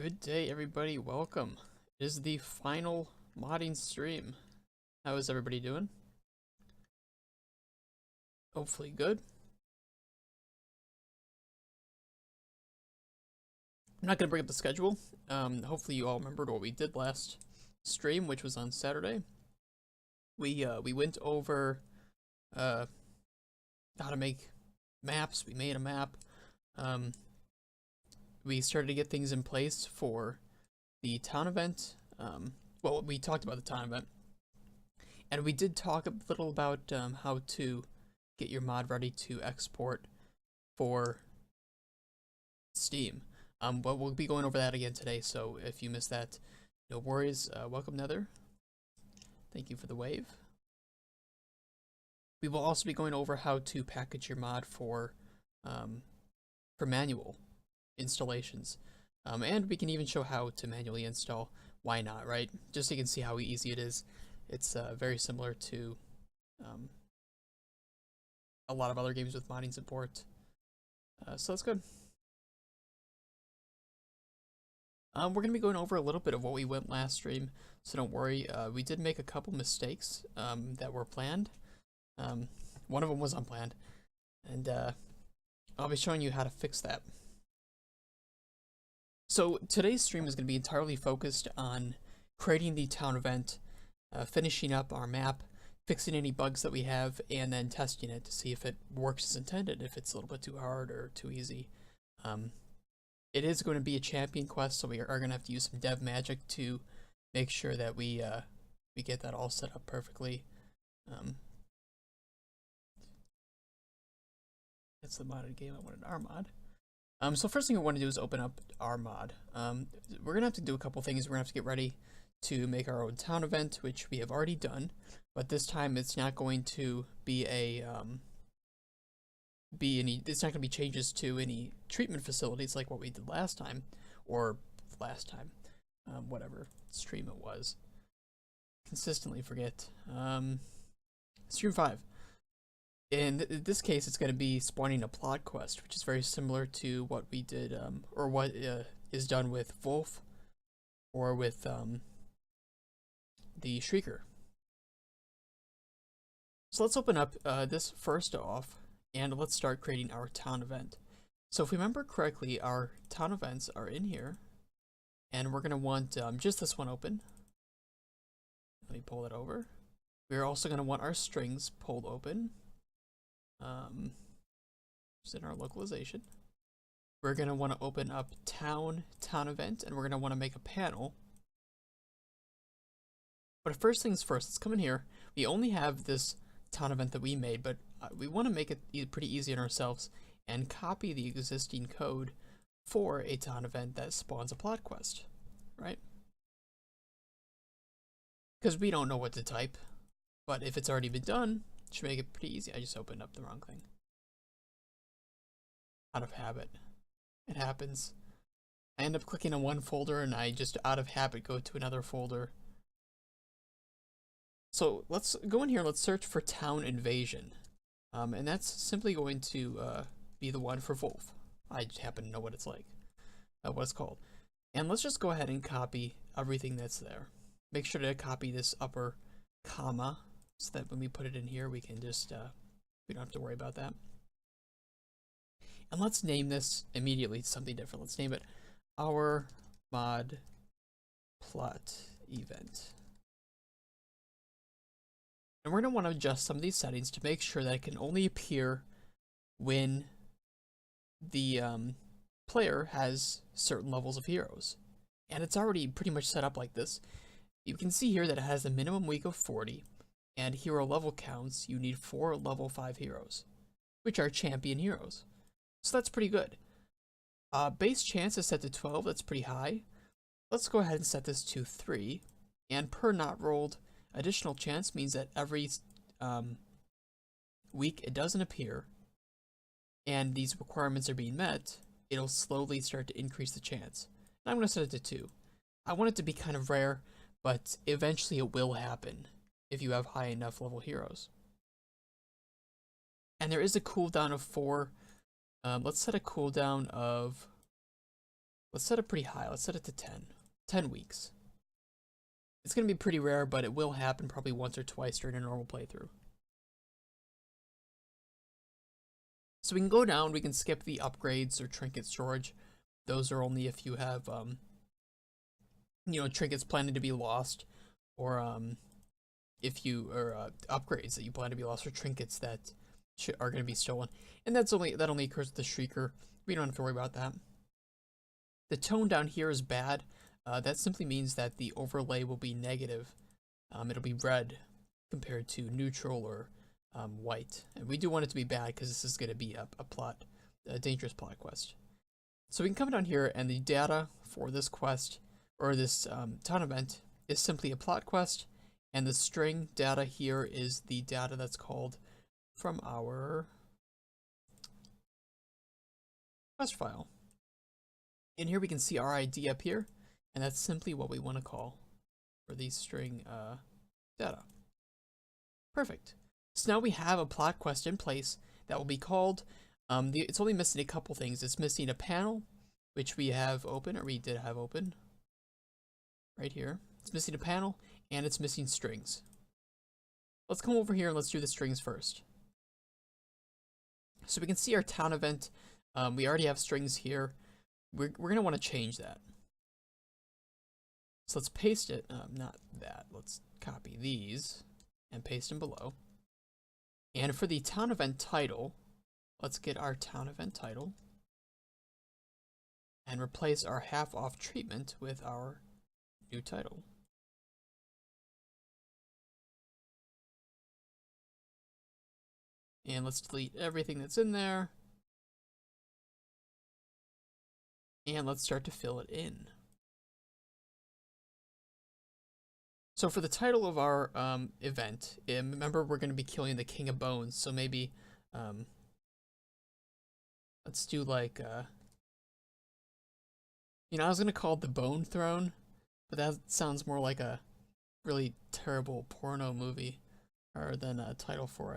Good day, everybody. Welcome. It is the final modding stream. How is everybody doing? Hopefully good. I'm not going to bring up the schedule. Hopefully you all remembered what we did last stream, which was on Saturday. We went over how to make maps. We made a map. We started to get things in place for the town event. Well, we talked about the town event. And we did talk a little about how to get your mod ready to export for Steam. But we'll be going over that again today, so if you missed that, no worries. Welcome, Nether. Thank you for the wave. We will also be going over how to package your mod for manual installations. And we can even show how to manually install. Why not, right? Just so you can see how easy it is. It's very similar to a lot of other games with modding support. So that's good. We're going to be going over a little bit of what we went last stream, so don't worry. We did make a couple mistakes that were planned. One of them was unplanned, and I'll be showing you how to fix that. So today's stream is going to be entirely focused on creating the town event, finishing up our map, fixing any bugs that we have, and then testing it to see if it works as intended, if it's a little bit too hard or too easy. It is going to be a champion quest, so we are going to have to use some dev magic to make sure that we get that all set up perfectly. That's the modded game. I wanted our mod. So first thing I want to do is open up our mod. We're going to have to do a couple things. We're going to have to get ready to make our own town event, which we have already done, but this time it's not going to be it's not going to be changes to any treatment facilities like what we did last time, or whatever stream it was. Consistently forget. Stream 5. In this case, it's going to be spawning a plot quest, which is very similar to what we did, or what is done with Wolf, or with the Shrieker. So let's open up this first off, and let's start creating our town event. So if we remember correctly, our town events are in here, and we're going to want just this one open. Let me pull it over. We're also going to want our strings pulled open. Just in our localization. We're going to want to open up town event, and we're going to want to make a panel. But first things first, let's come in here. We only have this town event that we made, but we want to make it pretty easy on ourselves and copy the existing code for a town event that spawns a plot quest, right? Because we don't know what to type, but if it's already been done, it should make it pretty easy. I just opened up the wrong thing. Out of habit. It happens. I end up clicking on one folder and I just out of habit go to another folder. So let's go in here, let's search for town invasion. And that's simply going to be the one for Wolf. I just happen to know what it's like, what it's called. And let's just go ahead and copy everything that's there. Make sure to copy this upper comma so that when we put it in here, we can just, we don't have to worry about that. And let's name this immediately something different. Let's name it our mod plot event. And we're going to want to adjust some of these settings to make sure that it can only appear when the player has certain levels of heroes. And it's already pretty much set up like this. You can see here that it has a minimum week of 40, and hero level counts, you need 4 level 5 heroes, which are champion heroes. So that's pretty good. Base chance is set to 12, that's pretty high. Let's go ahead and set this to 3, and per not rolled, additional chance means that every week it doesn't appear, and these requirements are being met, it'll slowly start to increase the chance. And I'm going to set it to 2. I want it to be kind of rare, but eventually it will happen if you have high enough level heroes. And there is a cooldown of 4. Let's set a cooldown of, Let's set it pretty high. Let's set it to 10. 10 weeks. It's going to be pretty rare, but it will happen probably once or twice during a normal playthrough. So we can go down, we can skip the upgrades or trinket storage. Those are only if you have, trinkets planning to be lost, or if you, or upgrades that you plan to be lost, or trinkets that are going to be stolen. And that only occurs with the Shrieker. We don't have to worry about that. The tone down here is bad. That simply means that the overlay will be negative. It'll be red compared to neutral or white. And we do want it to be bad because this is going to be a dangerous plot quest. So we can come down here, and the data for this quest, or this town event, is simply a plot quest, and the string data here is the data that's called from our quest file. And here we can see our ID up here, and that's simply what we want to call for the string data. Perfect. So now we have a plot quest in place that will be called. It's only missing a couple things. It's missing a panel, which we have open, or we did have open right here. It's missing a panel, and it's missing strings. Let's come over here and let's do the strings first. So we can see our town event. We already have strings here. We're going to want to change that. So let's paste it. Not that. Let's copy these and paste them below. And for the town event title, let's get our town event title and replace our half off treatment with our new title. And let's delete everything that's in there. And let's start to fill it in. So for the title of our event, remember we're going to be killing the King of Bones, so maybe let's do like, I was going to call it the Bone Throne, but that sounds more like a really terrible porno movie rather than a title for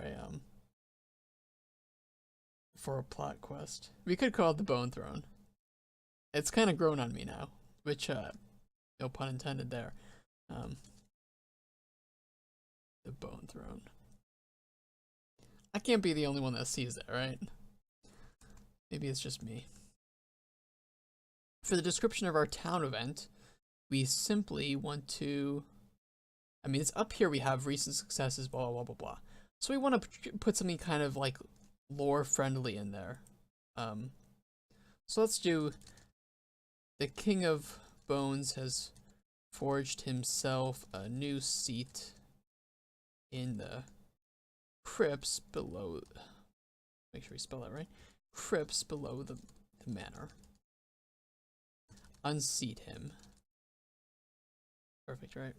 a plot quest. We could call it the Bone Throne. It's kind of grown on me now, which, no pun intended there. The Bone Throne. I can't be the only one that sees that, right? Maybe it's just me. For the description of our town event, we simply want to, it's up here we have recent successes, blah, blah, blah, blah. So we want to put something kind of like lore friendly in there. So let's do, the King of Bones has forged himself a new seat in the crypts below, make sure we spell that right, crypts below the manor. Unseat him. Perfect, right?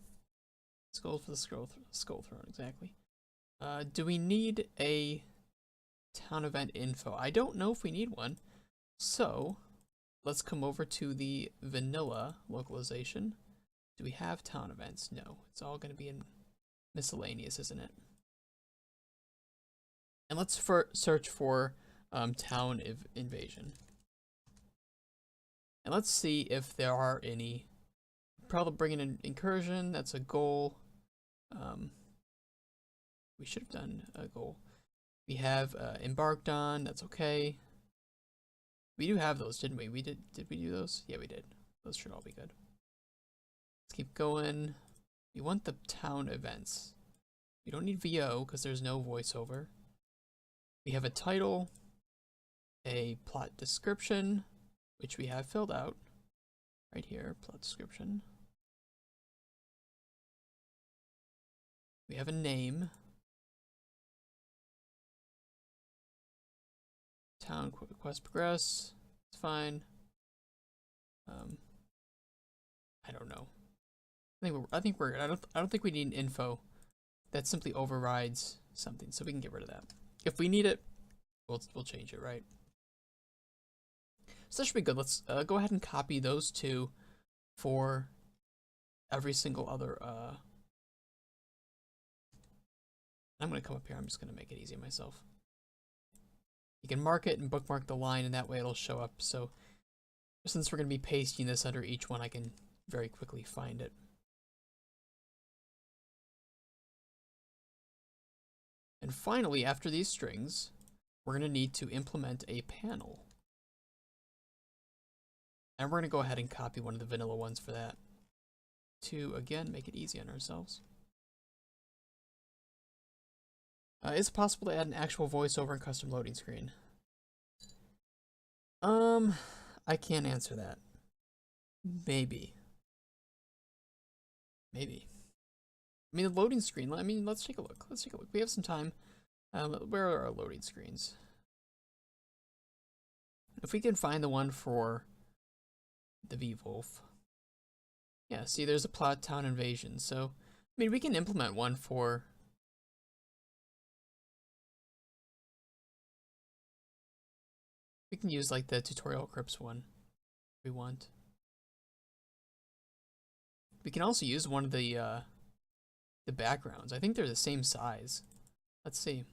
Skull for the skull throne, exactly. Do we need a town event info? I don't know if we need one, so let's come over to the vanilla localization. Do we have town events? No, it's all going to be in miscellaneous, isn't it? And let's search for town invasion. And let's see if there are any. Probably bring in an incursion, that's a goal. We should have done a goal. We have embarked on, that's okay. We do have those, didn't we? Did we do those? Yeah, we did. Those should all be good. Let's keep going. We want the town events. We don't need VO because there's no voiceover. We have a title, a plot description, which we have filled out right here, plot description. We have a name, town quest progress, it's fine. I don't know. I think we're good. I don't think we need an info that simply overrides something, so we can get rid of that. If we need it, we'll change it, right? So that should be good. Let's go ahead and copy those two for every single other. I'm going to come up here. I'm just going to make it easy on myself. You can mark it and bookmark the line, and that way it'll show up. So Since we're going to be pasting this under each one, I can very quickly find it. And finally, after these strings, we're going to need to implement a panel. And we're going to go ahead and copy one of the vanilla ones for that, to, again, make it easy on ourselves. Is it possible to add an actual voiceover and custom loading screen? I can't answer that. Maybe. Maybe. I mean, the loading screen, I mean, let's take a look. Let's take a look. We have some time. Where are our loading screens? If we can find the one for the V-Wolf. Yeah, see, there's a plot town invasion. So, I mean, we can implement one for... We can use, like, the tutorial Crypts one if we want. We can also use one of the backgrounds. I think they're the same size. Let's see.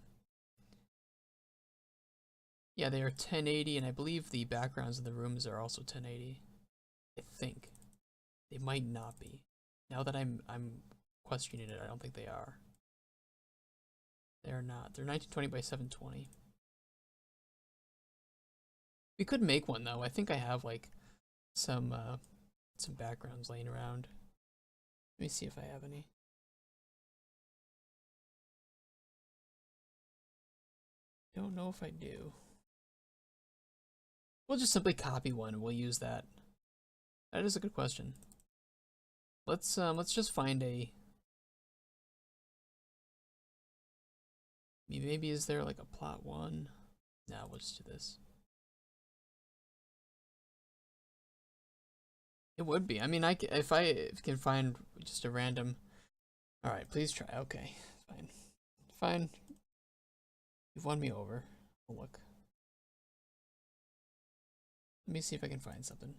Yeah, they are 1080, and I believe the backgrounds in the rooms are also 1080. I think. They might not be. Now that I'm questioning it, I don't think they are. They're not. They're 1920 by 720. We could make one though. I think I have like some backgrounds laying around. Let me see if I have any. Don't know if I do. We'll just simply copy one and we'll use that. That is a good question. Let's just find a... Maybe is there like a plot one? No, we'll just do this. It would be. I mean, if I can find just a random... Alright, please try. Okay, fine. Fine. You've won me over. I'll look. Let me see if I can find something.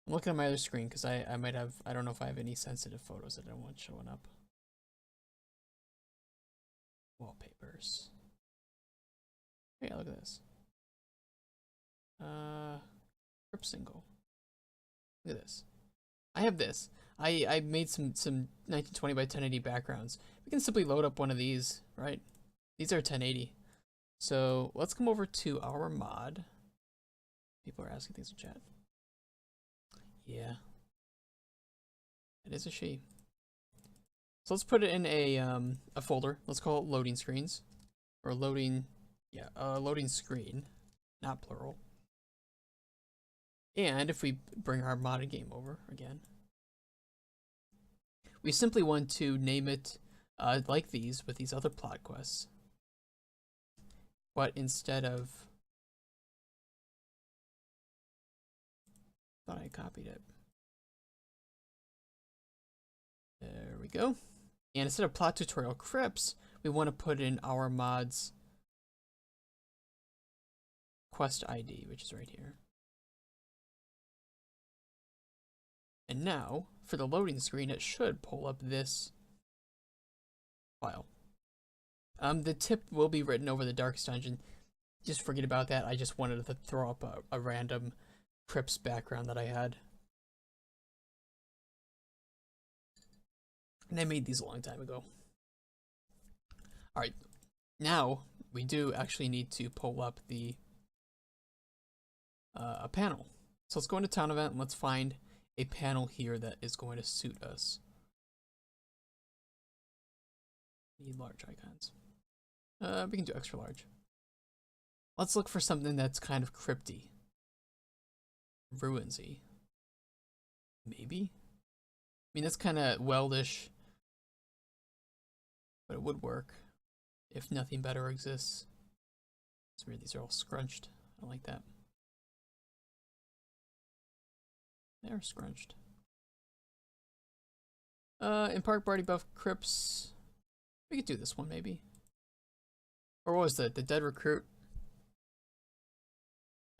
I'm looking at my other screen because I might have... I don't know if I have any sensitive photos that I don't want showing up. Wallpapers. Yeah, look at this. Crypt single. Look at this. I have this. I made some 1920 by 1080 backgrounds. We can simply load up one of these, right? These are 1080. So let's come over to our mod. People are asking things in chat. Yeah. It is a she. So let's put it in a folder. Let's call it loading screens. Or loading, yeah, loading screen, not plural. And if we bring our modded game over again, we simply want to name it like these with these other plot quests. But instead of... Thought I copied it. There we go. And instead of plot tutorial crypts, we want to put in our mod's quest ID, which is right here. And now, for the loading screen, it should pull up this file. The tip will be written over the Darkest Dungeon. Just forget about that. I just wanted to throw up a random Crypts background that I had. And I made these a long time ago. Alright, now we do actually need to pull up the a panel. So let's go into Town Event and let's find a panel here that is going to suit us. Need large icons. We can do extra large. Let's look for something that's kind of crypty. Ruinsy. Maybe? I mean, that's kind of weldish, but it would work if nothing better exists. It's weird, these are all scrunched. I don't like that. They're scrunched. In Park Barty Buff Crypts, we could do this one maybe. Or what was that? The Dead Recruit?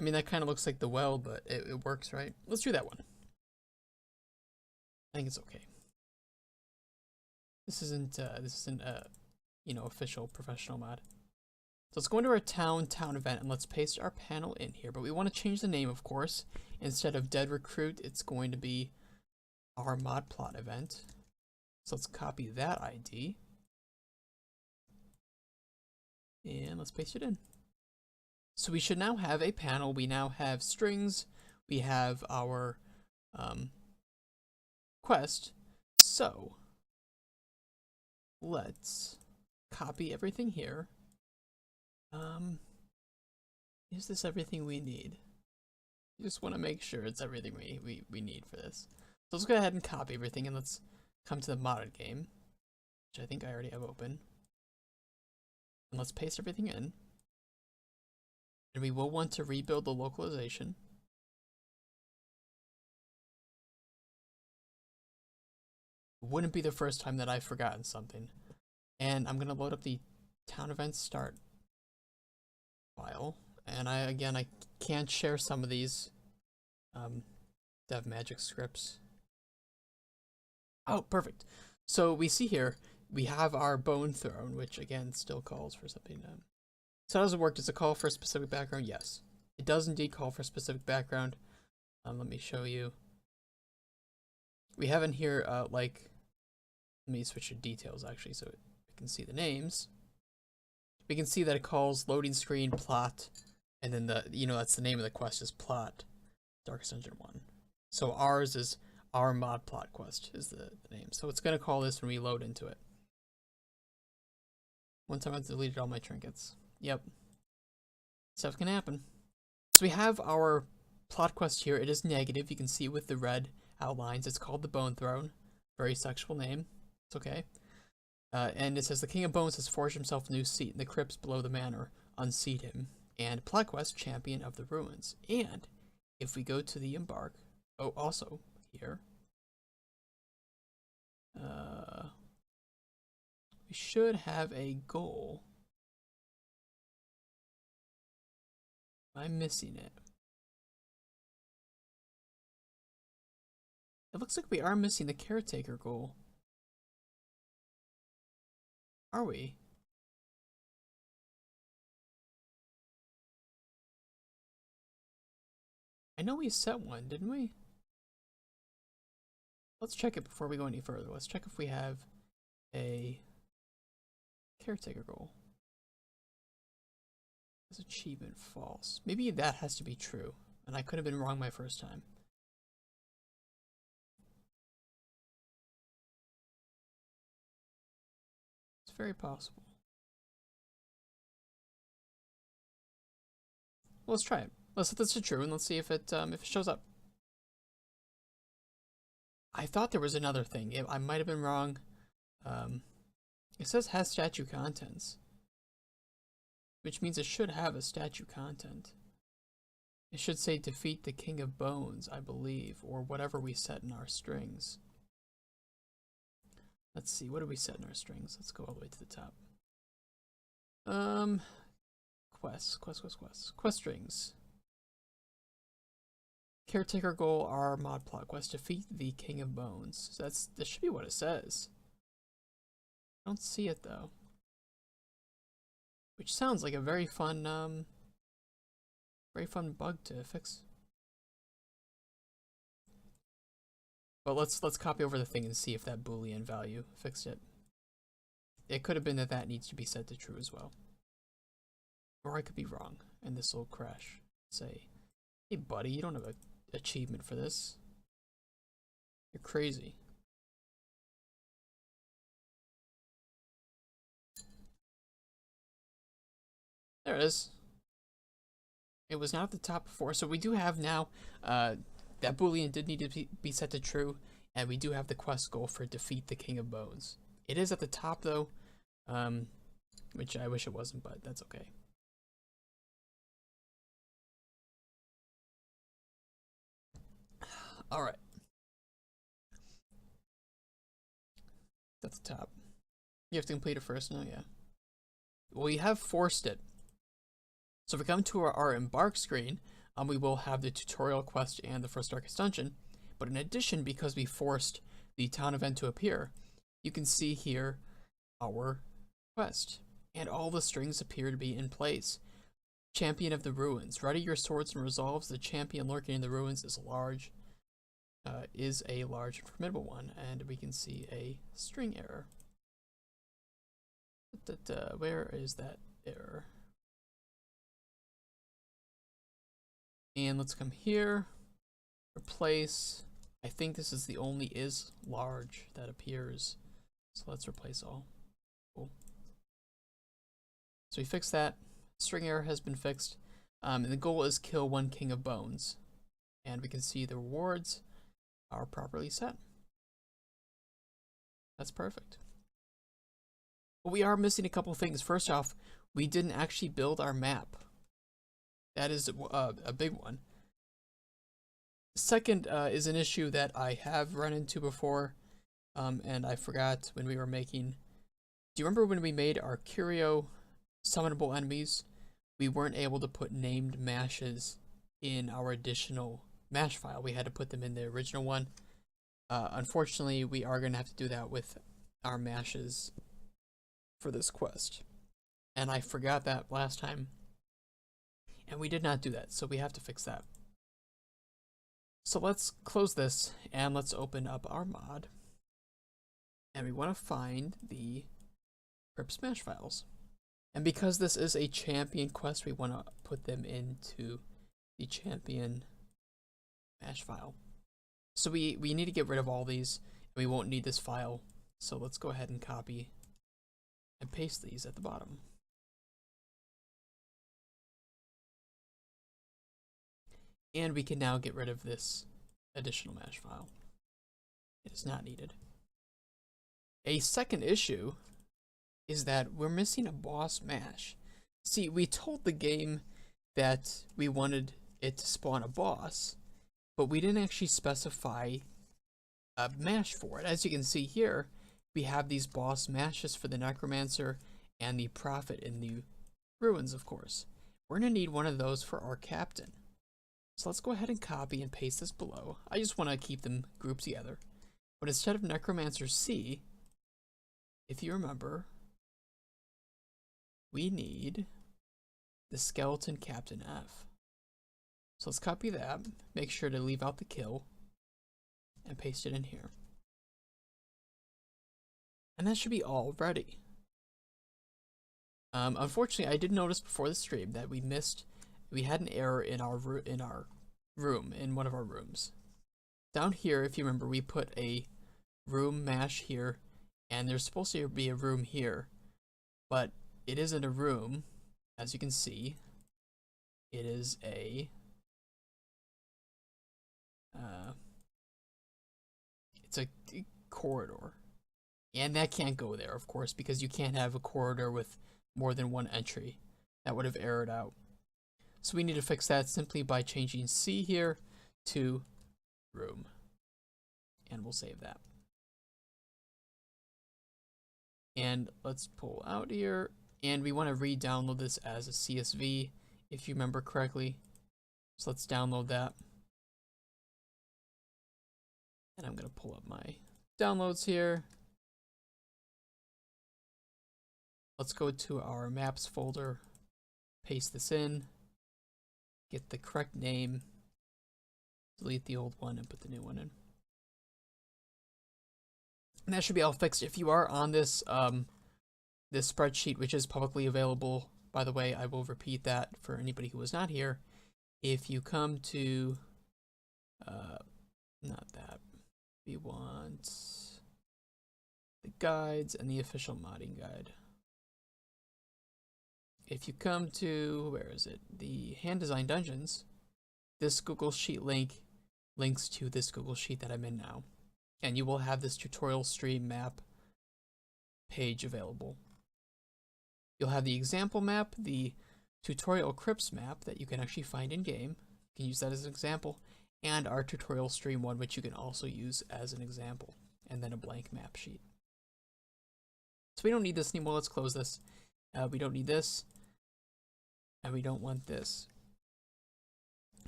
I mean, that kind of looks like the well, but it works, right? Let's do that one. I think it's okay. This isn't you know, official professional mod. So let's go into our town event and let's paste our panel in here. But we want to change the name, of course. Instead of dead recruit, it's going to be our mod plot event. So let's copy that ID. And let's paste it in. So we should now have a panel. We now have strings. We have our quest. So let's copy everything here. Is this everything we need? I just want to make sure it's everything we need for this. So let's go ahead and copy everything and let's come to the modded game, which I think I already have open. And let's paste everything in. And we will want to rebuild the localization. It wouldn't be the first time that I've forgotten something. And I'm going to load up the town events start file. And I can't share some of these dev magic scripts. Oh, perfect. So we see here, we have our bone throne, which again still calls for something. So how does it work? Does it call for a specific background? Yes. It does indeed call for a specific background. Let me show you. We have in here, let me switch to details actually so we can see the names. We can see that it calls loading screen, plot, and then that's the name of the quest is plot, Darkest Dungeon 1. So ours is our mod plot quest is the name. So it's going to call this when we load into it. One time I deleted all my trinkets. Yep. Stuff can happen. So we have our plot quest here. It is negative. You can see with the red outlines. It's called the Bone Throne. Very sexual name. It's okay. And it says the King of Bones has forged himself a new seat in the crypts below the manor. Unseat him. And plot quest, Champion of the Ruins. And if we go to the Embark, oh, also here, we should have a goal. I'm missing it. It looks like we are missing the caretaker goal. Are we? I know we set one, didn't we? Let's check it before we go any further. Let's check if we have a caretaker goal. This achievement false. Maybe that has to be true, and I could have been wrong my first time. It's very possible. Well, let's try it. Let's set this to true and let's see if it shows up. I thought there was another thing. I might have been wrong. It says has statue contents, which means it should have a statue content. It should say defeat the King of Bones, I believe, or whatever we set in our strings. Let's see, what do we set in our strings? Let's go all the way to the top. Quest strings. Caretaker goal, our mod plot quest, defeat the King of Bones. So that should be what it says. I don't see it though. Which sounds like a very fun bug to fix. But let's copy over the thing and see if that Boolean value fixed it. It could have been that needs to be set to true as well. Or I could be wrong, and this will crash. Say, hey buddy, you don't have an achievement for this. You're crazy. There it is. It was not at the top before, so we do have now, that Boolean did need to be set to true, and we do have the quest goal for defeat the King of Bones. It is at the top though, which I wish it wasn't, but that's okay. Alright. That's the top. You have to complete it first now, yeah. Well, we have forced it. So if we come to our embark screen, we will have the tutorial quest and the first Darkest Dungeon. But in addition, because we forced the town event to appear, you can see here our quest. and all the strings appear to be in place. Champion of the Ruins. Ready your swords and resolves. The champion lurking in the ruins is a large and formidable one, and we can see a string error. Where is that error? And let's come here, replace. I think this is the only is large that appears, so let's replace all. Cool. So we fixed that. String error has been fixed, and the goal is kill 1 king of bones, and we can see the rewards are properly set. That's perfect. But we are missing a couple things. First off, we didn't actually build our map. That is a big one. Second is an issue that I have run into before, and I forgot when we were making. Do you remember when we made our Curio summonable enemies? We weren't able to put named mashes in our additional mash file. We had to put them in the original one. Unfortunately, we are going to have to do that with our mashes for this quest. And I forgot that last time. And we did not do that, so we have to fix that. So let's close this and let's open up our mod. And we want to find the Crypt Smash files. And because this is a champion quest, we want to put them into the champion mash file. So we need to get rid of all these, and we won't need this file. So let's go ahead and copy and paste these at the bottom. And we can now get rid of this additional mash file. It is not needed. A second issue is that we're missing a boss mash. See, we told the game that we wanted it to spawn a boss, but we didn't actually specify a mash for it. As you can see here, we have these boss mashes for the Necromancer and the Prophet in the Ruins, of course. We're going to need one of those for our Captain. So let's go ahead and copy and paste this below. I just want to keep them grouped together. But instead of Necromancer C, if you remember, we need the Skeleton Captain F. So let's copy that, make sure to leave out the kill, and paste it in here. And that should be all ready. Unfortunately, I did notice before the stream that we had an error in our room, in one of our rooms. Down here, if you remember, we put a room mash here, and there's supposed to be a room here, but it isn't a room. As you can see, it is a it's a corridor, and that can't go there, of course, because you can't have a corridor with more than one entry. That would have errored out. So we need to fix that simply by changing C here to room, and we'll save that. And let's pull out here, and we want to re-download this as a CSV, if you remember correctly. So let's download that. And I'm going to pull up my downloads here. Let's go to our maps folder, paste this in, get the correct name, delete the old one, and put the new one in. And that should be all fixed. If you are on this this spreadsheet, which is publicly available, by the way, I will repeat that for anybody who was not here. If you come to, not that, we want the guides and the official modding guide. If you come to, where is it? The hand design dungeons, this Google Sheet link links to this Google Sheet that I'm in now. And you will have this tutorial stream map page available. You'll have the example map, the tutorial crypts map that you can actually find in game. You can use that as an example, and our tutorial stream one, which you can also use as an example, and then a blank map sheet. So we don't need this anymore. Let's close this. We don't need this, and we don't want this.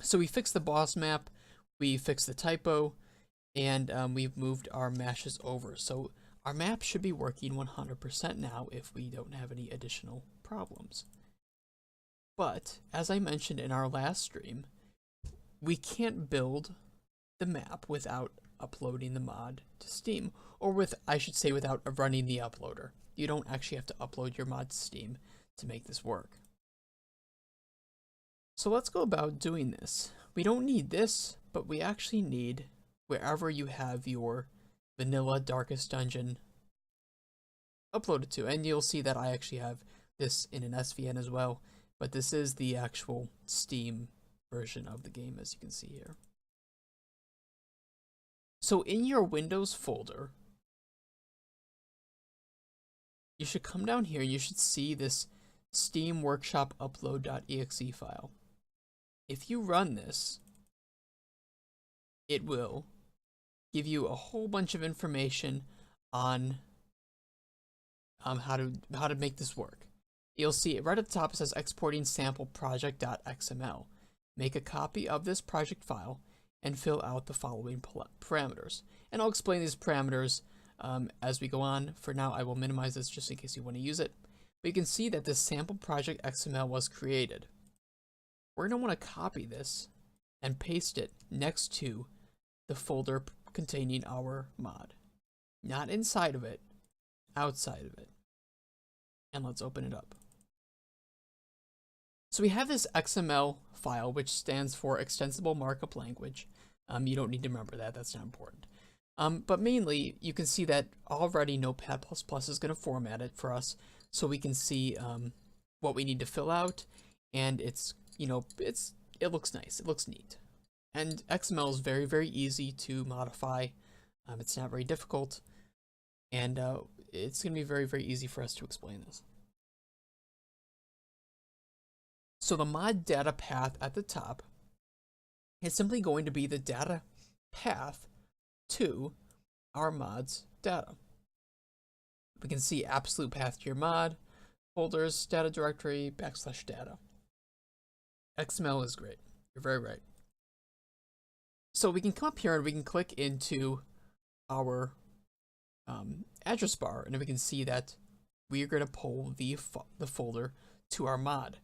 So we fixed the boss map, we fixed the typo, and we've moved our mashes over. So our map should be working 100% now if we don't have any additional problems. But, as I mentioned in our last stream, we can't build the map without uploading the mod to Steam, or I should say without running the uploader. You don't actually have to upload your mod to Steam to make this work. So let's go about doing this. We don't need this, but we actually need wherever you have your vanilla Darkest Dungeon uploaded to. And you'll see that I actually have this in an SVN as well, but this is the actual Steam version of the game, as you can see here. So in your Windows folder, you should come down here, you should see this Steam Workshop Upload.exe file. If you run this, it will give you a whole bunch of information on how to make this work. You'll see it right at the top. It says exporting sample project.xml. Make a copy of this project file and fill out the following parameters. And I'll explain these parameters as we go on. For now, I will minimize this just in case you want to use it. But you can see that this sample project XML was created. We're going to want to copy this and paste it next to the folder containing our mod. Not inside of it, outside of it. And let's open it up. So we have this XML file, which stands for Extensible Markup Language. You don't need to remember that, that's not important. But mainly, you can see that already Notepad++ is going to format it for us, so we can see what we need to fill out, and it looks nice, it looks neat. And XML is very, very easy to modify. It's not very difficult, and it's going to be very, very easy for us to explain this. So the mod data path at the top is simply going to be the data path to our mod's data. We can see absolute path to your mod, folders, data directory, /data. XML is great. You're very right. So we can come up here and we can click into our address bar, and we can see that we are going to pull the folder to our mod.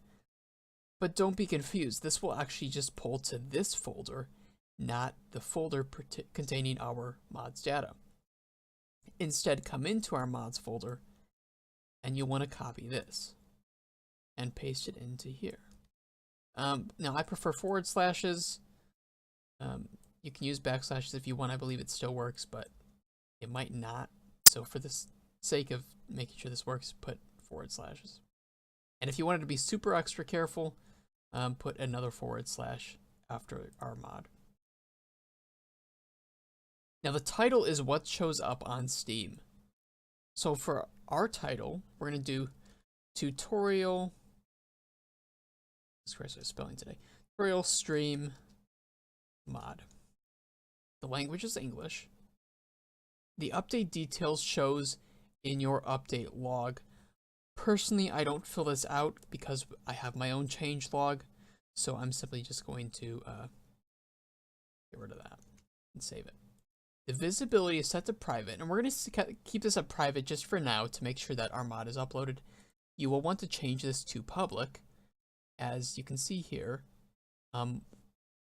But don't be confused, this will actually just pull to this folder, not the folder containing our mod's data. Instead, come into our mods folder, and you'll want to copy this and paste it into here. Now, I prefer forward slashes. You can use backslashes if you want. I believe it still works, but it might not. So for the sake of making sure this works, put forward slashes. And if you wanted to be super extra careful, put another / after our mod. Now the title is what shows up on Steam. So for our title, we're going to do tutorial, spelling today, tutorial stream mod. The language is English. The update details shows in your update log. Personally, I don't fill this out because I have my own change log, so I'm simply just going to get rid of that and save it. The visibility is set to private, and we're going to keep this at private just for now to make sure that our mod is uploaded. You will want to change this to public, as you can see here,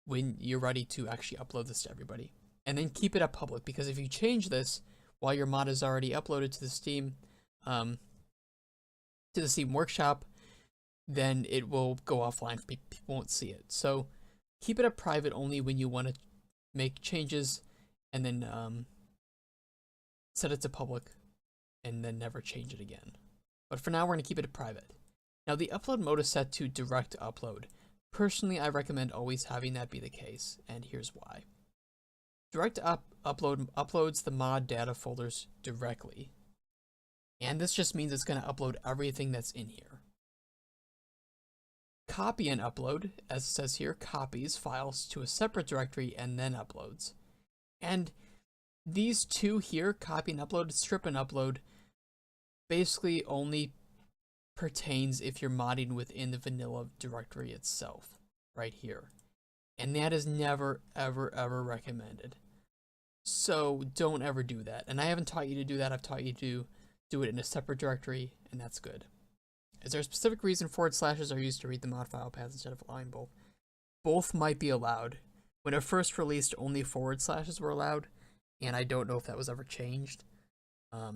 when you're ready to actually upload this to everybody. And then keep it at public, because if you change this while your mod is already uploaded to the Steam Workshop, then it will go offline. People won't see it. So keep it at private only when you want to make changes, and then set it to public, and then never change it again. But for now, we're going to keep it private. Now, the upload mode is set to direct upload. Personally, I recommend always having that be the case, and here's why. Direct upload uploads the mod data folders directly. And this just means it's going to upload everything that's in here. Copy and upload, as it says here, copies files to a separate directory and then uploads. And these two here, copy and upload, strip and upload, basically only pertains if you're modding within the vanilla directory itself, right here. And that is never, ever, ever recommended. So don't ever do that. And I haven't taught you to do that. I've taught you to do it in a separate directory, and that's good. Is there a specific reason forward slashes are used to read the mod file paths instead of allowing both? Both might be allowed. When it first released, only forward slashes were allowed, and I don't know if that was ever changed.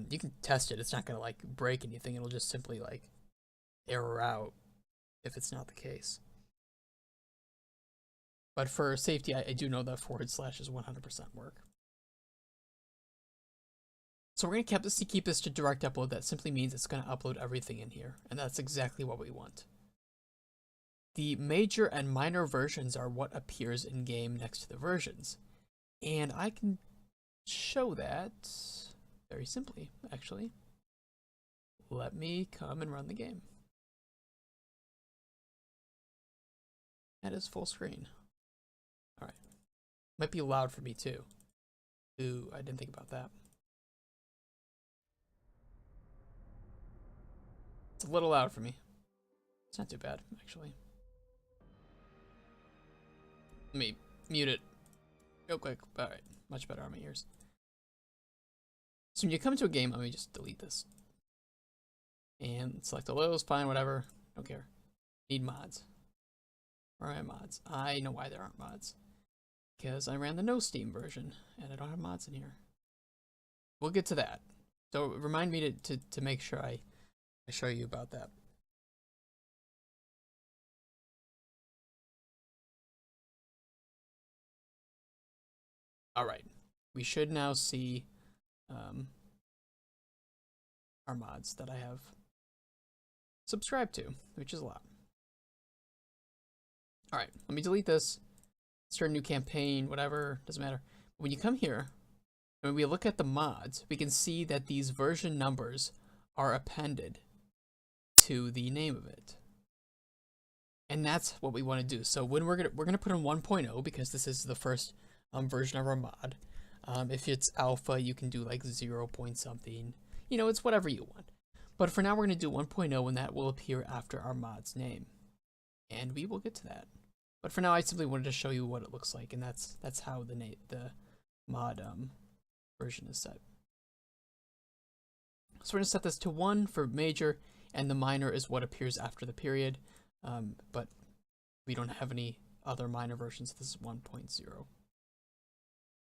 You can test it. It's not gonna like break anything. It'll just simply like error out if it's not the case. But for safety, I do know that forward slashes 100% work. So we're going to keep this to direct upload. That simply means it's going to upload everything in here, and that's exactly what we want. The major and minor versions are what appears in game next to the versions. And I can show that very simply, actually. Let me come and run the game. That is full screen. All right. Might be loud for me too. Ooh, I didn't think about that. It's a little loud for me. It's not too bad, actually. Let me mute it real quick. All right, much better on my ears. So when you come to a game, let me just delete this. And select all those, fine, whatever, don't care. Need mods. Where are my mods? I know why there aren't mods. Because I ran the no Steam version, and I don't have mods in here. We'll get to that. So remind me to make sure I show you about that. All right, we should now see our mods that I have subscribed to, which is a lot. All right, let me delete this. Start a new campaign, whatever, doesn't matter. When you come here, and when we look at the mods, we can see that these version numbers are appended to the name of it. And that's what we want to do. So when we're gonna put in 1.0 because this is the first version of our mod. If it's alpha, you can do like 0 point something. You know, it's whatever you want. But for now, we're gonna do 1.0, and that will appear after our mod's name. And we will get to that. But for now, I simply wanted to show you what it looks like, and that's how the mod version is set. So we're gonna set this to 1 for major, and the minor is what appears after the period. But we don't have any other minor versions. This is 1.0.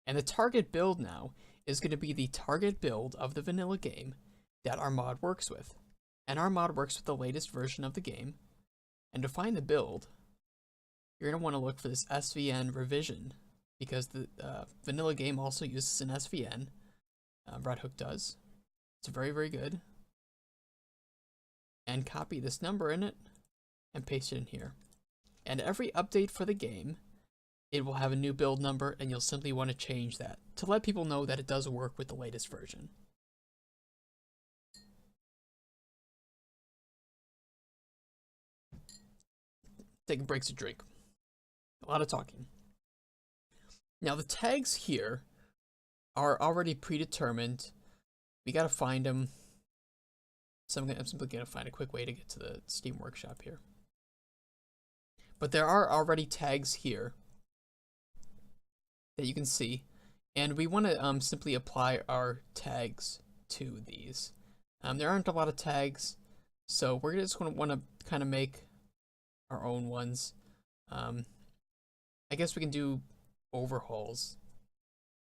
And the target build now is going to be the target build of the vanilla game that our mod works with. And our mod works with the latest version of the game. And to find the build, you're going to want to look for this SVN revision, because the vanilla game also uses an SVN. Red Hook does. It's very, very good. And copy this number in it and paste it in here. And every update for the game, it will have a new build number, and you'll simply want to change that to let people know that it does work with the latest version. Taking breaks to drink. A lot of talking. Now the tags here are already predetermined. We gotta find them. So I'm simply gonna find a quick way to get to the Steam Workshop here. But there are already tags here that you can see, and we want to simply apply our tags to these. There aren't a lot of tags, so we're just going to want to kind of make our own ones. I guess we can do overhauls.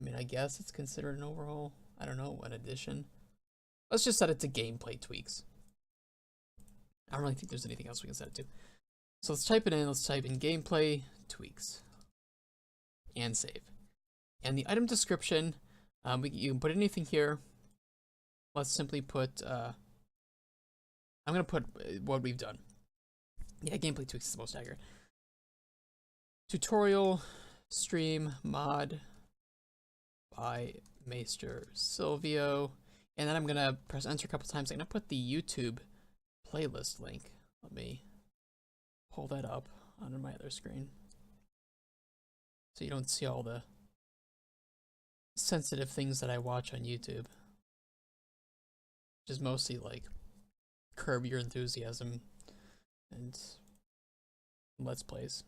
I mean, I guess it's considered an overhaul. I don't know, an addition. Let's just set it to gameplay tweaks. I don't really think there's anything else we can set it to. So let's type it in. Let's type in gameplay tweaks and save. And the item description, you can put anything here. Let's simply put, I'm going to put what we've done. Yeah, gameplay tweaks is the most accurate. Tutorial, stream, mod by Maester Silvio. And then I'm going to press enter a couple times. I'm going to put the YouTube playlist link. Let me pull that up on my other screen, so you don't see all the sensitive things that I watch on YouTube, which is mostly like Curb Your Enthusiasm and Let's Plays.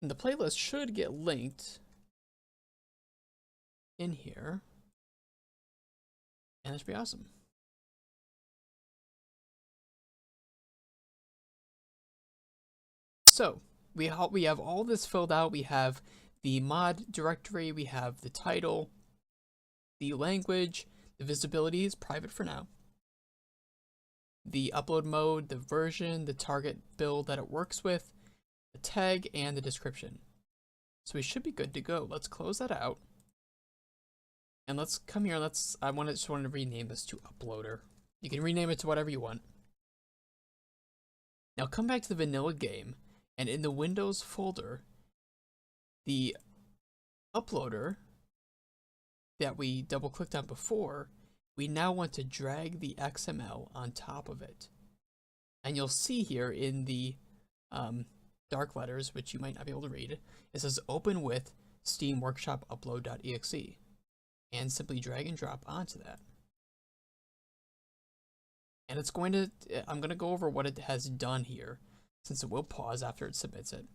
And the playlist should get linked in here. And that should be awesome. So we have all this filled out. We have the mod directory, we have the title, the language, the visibility is private for now, the upload mode, the version, the target build that it works with, the tag, and the description. So we should be good to go. Let's close that out. And let's come here. Just wanted to rename this to Uploader. You can rename it to whatever you want. Now come back to the vanilla game, and in the Windows folder, the uploader that we double clicked on before, we now want to drag the XML on top of it. And you'll see here in the dark letters, which you might not be able to read, it says open with Steam Workshop Upload.exe, and simply drag and drop onto that. And it's going to, I'm going to go over what it has done here, since it will pause after it submits it.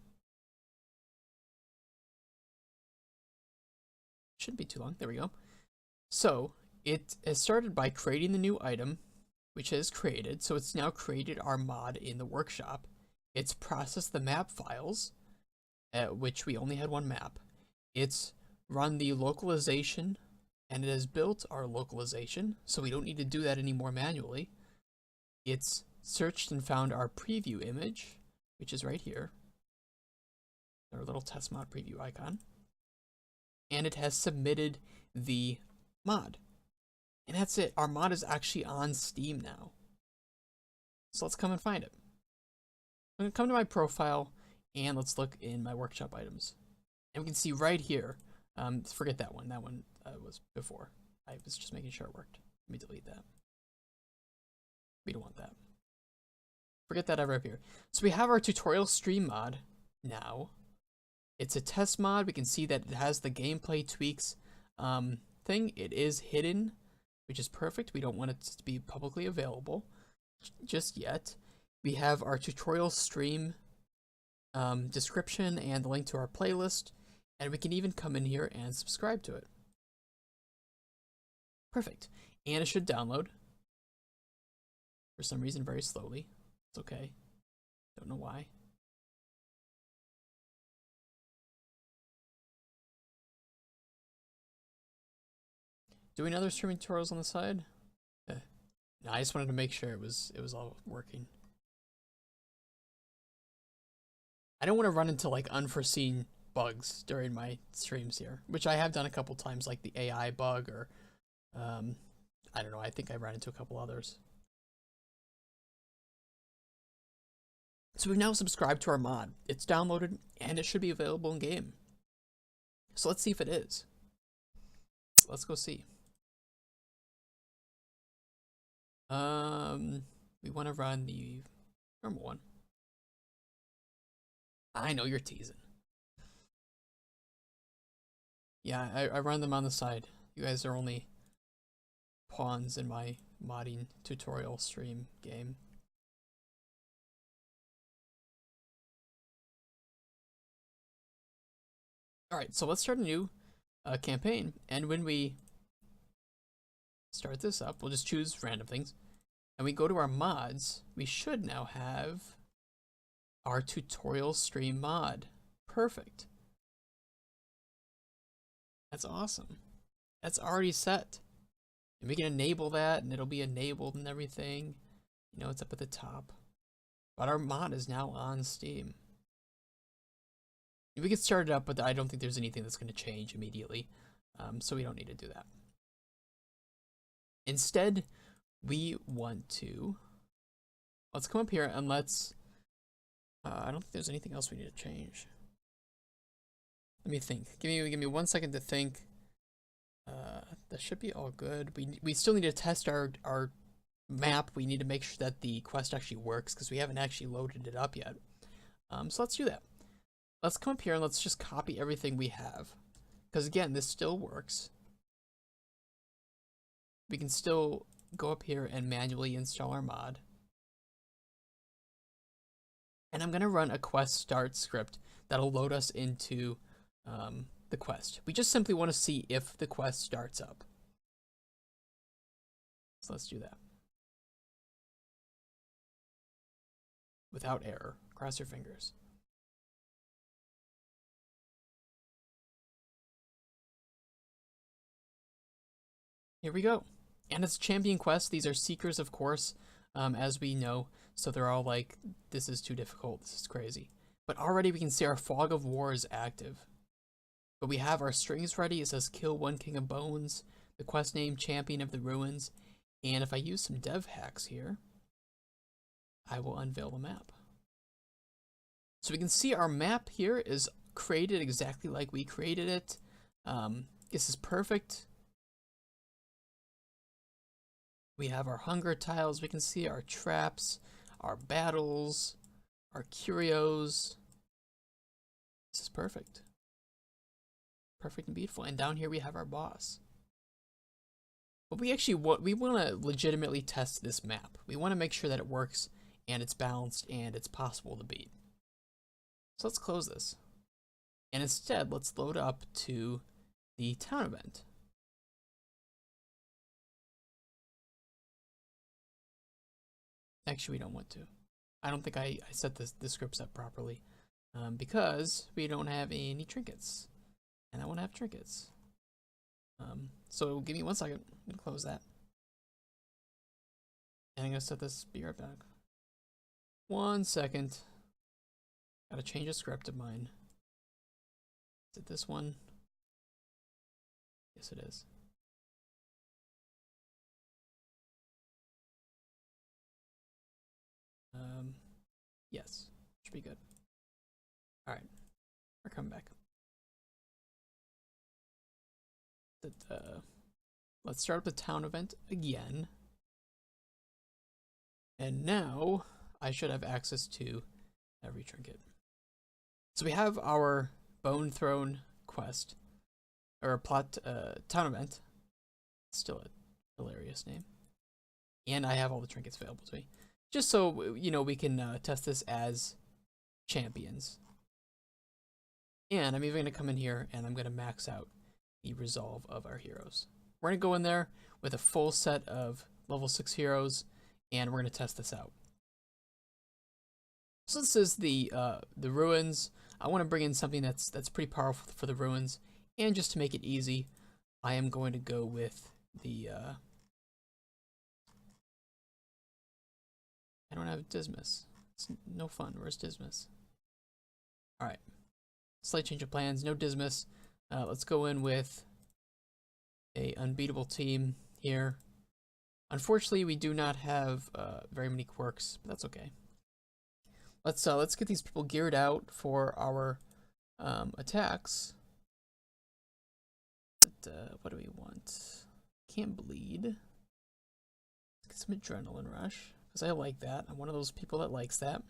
Shouldn't be too long. There we go. So it has started by creating the new item, which is created. So it's now created our mod in the workshop. It's processed the map files, which we only had one map. It's run the localization, and it has built our localization, so we don't need to do that anymore manually. It's searched and found our preview image, which is right here, our little test mod preview icon. And it has submitted the mod. And that's it. Our mod is actually on Steam now. So let's come and find it. I'm going to come to my profile, and let's look in my workshop items. And we can see right here, forget that one. That one was before. I was just making sure it worked. Let me delete that. We don't want that. Forget that ever up here. So we have our tutorial stream mod now. It's a test mod. We can see that it has the gameplay tweaks thing. It is hidden, which is perfect. We don't want it to be publicly available just yet. We have our tutorial stream description and the link to our playlist, and we can even come in here and subscribe to it. Perfect. And it should download. For some reason, very slowly. It's okay. Don't know why. Doing other streaming tutorials on the side? No, I just wanted to make sure it was all working. I don't want to run into like unforeseen bugs during my streams here, which I have done a couple times, like the AI bug or I don't know, I think I ran into a couple others. So we've now subscribed to our mod. It's downloaded and it should be available in game. So let's see if it is. Let's go see. We want to run the normal one. I know you're teasing. Yeah, I run them on the side. You guys are only pawns in my modding tutorial stream game. Alright, so let's start a new campaign, and when we start this up, we'll just choose random things, and we go to our mods, we should now have our tutorial stream mod. Perfect. That's awesome. That's already set. And we can enable that, and it'll be enabled and everything. You know, it's up at the top. But our mod is now on Steam. We can start it up, but I don't think there's anything that's going to change immediately. So we don't need to do that. Instead, we want to... Let's come up here and let's... I don't think there's anything else we need to change. Let me think. Give me 1 second to think. That should be all good. We still need to test our map. We need to make sure that the quest actually works because we haven't actually loaded it up yet. So let's do that. Let's come up here and let's just copy everything we have. Because again, this still works. We can still go up here and manually install our mod. And I'm going to run a quest start script that'll load us into the quest. We just simply want to see if the quest starts up. So let's do that. Without error. Cross your fingers. Here we go. And it's champion quest. These are seekers, of course, as we know. So they're all like, this is too difficult. This is crazy. But already we can see our Fog of War is active. But we have our strings ready. It says kill one King of Bones. The quest name, Champion of the Ruins. And if I use some dev hacks here, I will unveil the map. So we can see our map here is created exactly like we created it. This is perfect. We have our hunger tiles. We can see our traps, our battles, our curios. This is perfect. Perfect and beautiful. And down here we have our boss. But we want to legitimately test this map. We want to make sure that it works and it's balanced and it's possible to beat. So let's close this. And instead, let's load up to the town event. Actually, we don't want to. I don't think I set the scripts up properly because we don't have any trinkets. And I want to have trinkets. So give me 1 second. I'm going to close that. And I'm going to set this, be right back. 1 second. Gotta change a script of mine. Is it this one? Yes, it is. Yes, should be good. All right, we're coming back. Let's start up the town event again. And now I should have access to every trinket. So we have our Bone Throne quest, or plot town event. Still a hilarious name. And I have all the trinkets available to me. Just so, you know, we can test this as champions. And I'm even going to come in here and I'm going to max out the resolve of our heroes. We're going to go in there with a full set of level 6 heroes and we're going to test this out. So this is the ruins. I want to bring in something that's pretty powerful for the ruins. And just to make it easy, I am going to go with the I don't have Dismas. It's no fun. Where's Dismas? Alright. Slight change of plans. No Dismas. Let's go in with a unbeatable team here. Unfortunately, we do not have very many quirks, but that's okay. Let's get these people geared out for our attacks. But, what do we want? Can't bleed. Let's get some adrenaline rush. Because I like that. I'm one of those people that likes that.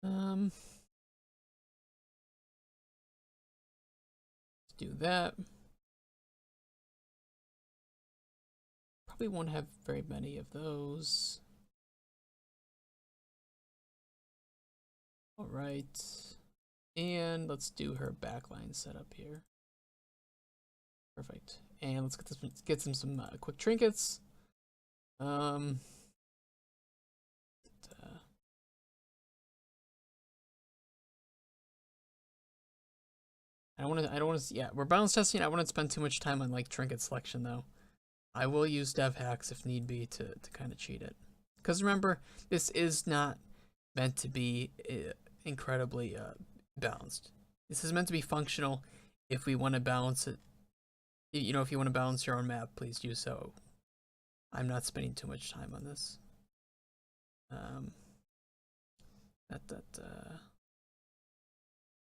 Let's do that. Probably won't have very many of those. Alright. And let's do her backline setup here. Perfect. And let's get some quick trinkets. I don't want to, yeah, we're balance testing. I wouldn't spend too much time on like trinket selection though. I will use dev hacks if need be to kind of cheat it. Because remember, this is not meant to be incredibly balanced. This is meant to be functional. If we want to balance it, you know, if you want to balance your own map, please do so. I'm not spending too much time on this. Let's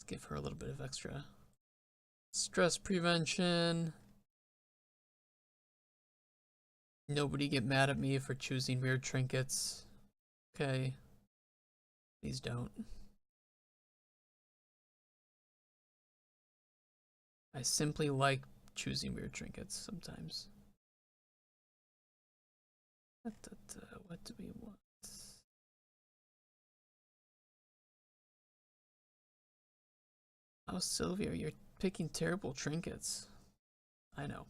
give her a little bit of extra stress prevention. Nobody get mad at me for choosing weird trinkets. Okay. Please don't. I simply like choosing weird trinkets sometimes. What do we want? Oh, Sylvia, you're picking terrible trinkets. I know.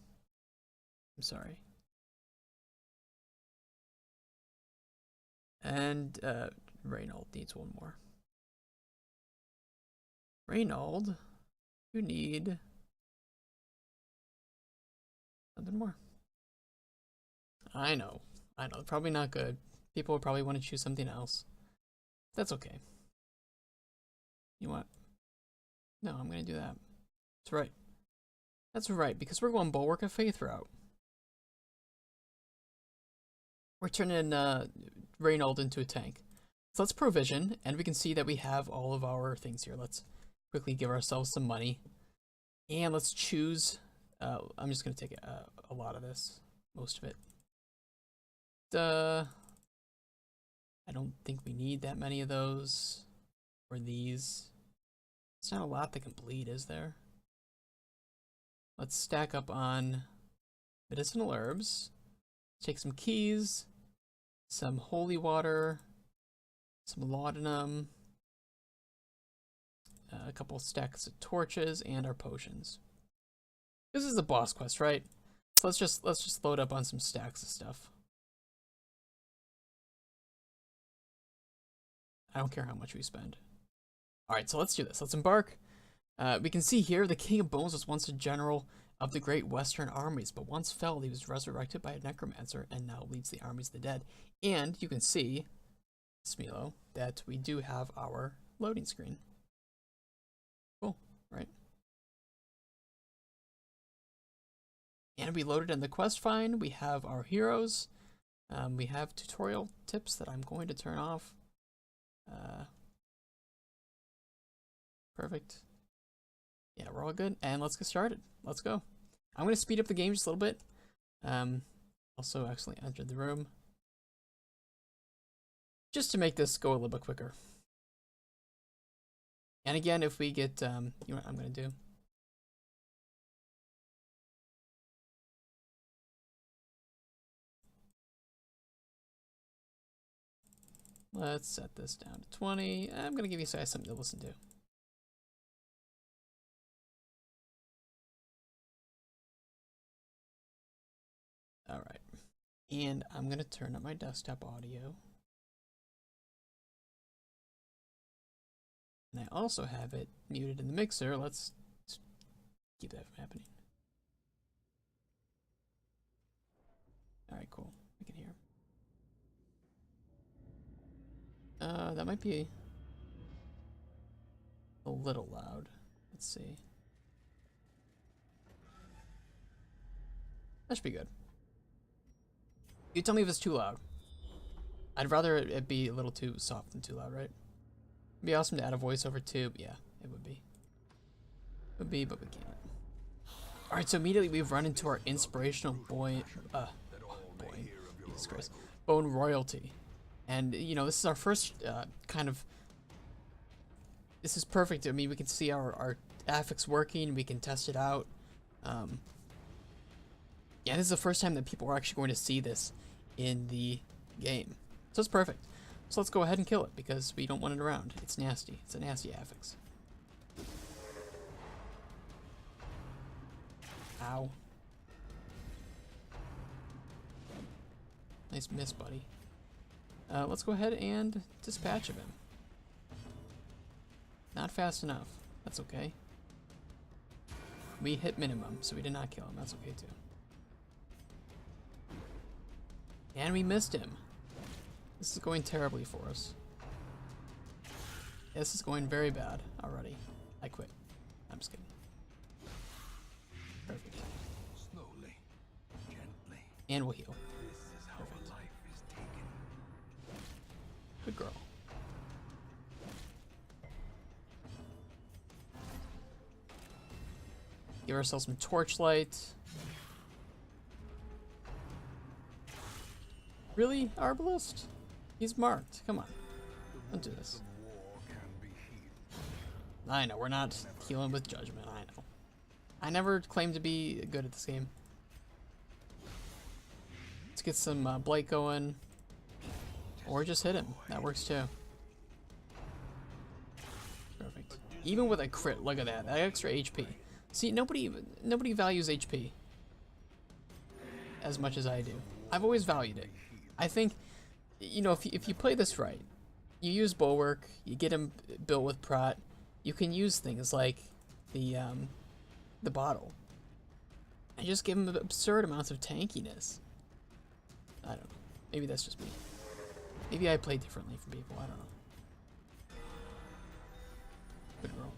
I'm sorry. And, Reynold needs one more. Reynold, you need something more. I know. Probably not good. People would probably want to choose something else. That's okay. You know what? No, I'm gonna do that. That's right. That's right, because we're going Bulwark of Faith route. We're turning Reynold into a tank. So let's provision, and we can see that we have all of our things here. Let's quickly give ourselves some money. And let's choose, I'm just gonna take a lot of this, most of it. I don't think we need that many of those, or these. It's not a lot that can bleed, is there? Let's stack up on medicinal herbs. Take some keys, some holy water, some laudanum, a couple stacks of torches, and our potions. This is the boss quest, right? So let's just load up on some stacks of stuff. I don't care how much we spend. Alright, so let's do this. Let's embark. We can see here the King of Bones was once a general of the great Western armies, but once fell, he was resurrected by a necromancer and now leads the armies of the dead. And you can see, Smilo, that we do have our loading screen. Cool, right? And we loaded in the quest find. We have our heroes. We have tutorial tips that I'm going to turn off. Perfect. Yeah, we're all good. And let's get started. Let's go. I'm going to speed up the game just a little bit. Also accidentally entered the room. Just to make this go a little bit quicker. And again, if we get, you know what I'm going to do? Let's set this down to 20. I'm going to give you guys something to listen to. Alright. And I'm going to turn up my desktop audio. And I also have it muted in the mixer. Let's keep that from happening. Alright, cool. We can hear. That might be a little loud. Let's see. That should be good. You tell me if it's too loud. I'd rather it be a little too soft than too loud, right? It'd be awesome to add a voiceover too. Yeah, it would be. It would be, but we can't. Alright, so immediately we've run into our inspirational Jesus Christ. Bone Royalty. And, you know, this is our first kind of... This is perfect. I mean, we can see our affix working. We can test it out. Yeah, this is the first time that people are actually going to see this in the game. So it's perfect. So let's go ahead and kill it, because we don't want it around. It's nasty. It's a nasty affix. Ow. Nice miss, buddy. Let's go ahead and dispatch of him. Not fast enough. That's okay. We hit minimum, so we did not kill him. That's okay, too. And we missed him. This is going terribly for us. This is going very bad already. I quit. I'm just kidding. Perfect. Slowly, gently. And we'll heal. This is how a life is taken. Good girl. Give ourselves some torchlight. Really, Arbalest? He's marked. Come on. Don't do this. I know, we're not healing with judgment. I know. I never claimed to be good at this game. Let's get some blight going. Or just hit him. That works too. Perfect. Even with a crit, look at that. That extra HP. See, nobody values HP as much as I do. I've always valued it. I think, you know, if you play this right, you use Bulwark, you get him built with Prot, you can use things like the bottle. And just give him absurd amounts of tankiness. I don't know. Maybe that's just me. Maybe I play differently from people. I don't know. Good roll.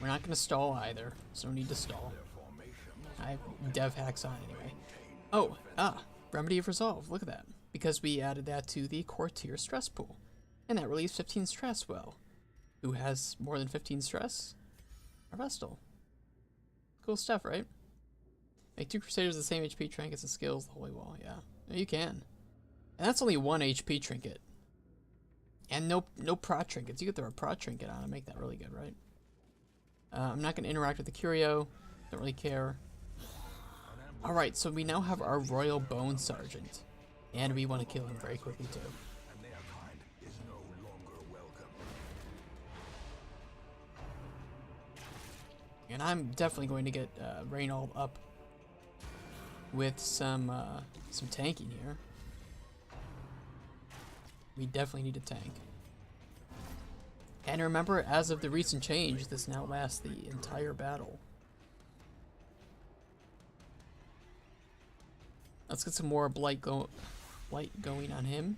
We're not going to stall either. There's no need to stall. I have dev hacks on anyway. Oh, Remedy of Resolve. Look at that. Because we added that to the Courtier stress pool. And that relieves 15 stress. Well, who has more than 15 stress? Our Vestal. Cool stuff, right? Make 2 Crusaders the same HP trinkets and skills the Holy Wall. Yeah, you can. And that's only 1 HP trinket. And no Prot trinkets. You could throw a Prot trinket on and make that really good, right? I'm not going to interact with the Curio. Don't really care. Alright, so we now have our Royal Bone Sergeant. And we want to kill him very quickly, too. And their kind is no longer welcome. And I'm definitely going to get Reynold up with some tanking here. We definitely need a tank. And remember, as of the recent change, this now lasts the entire battle. Let's get some more blight going on him.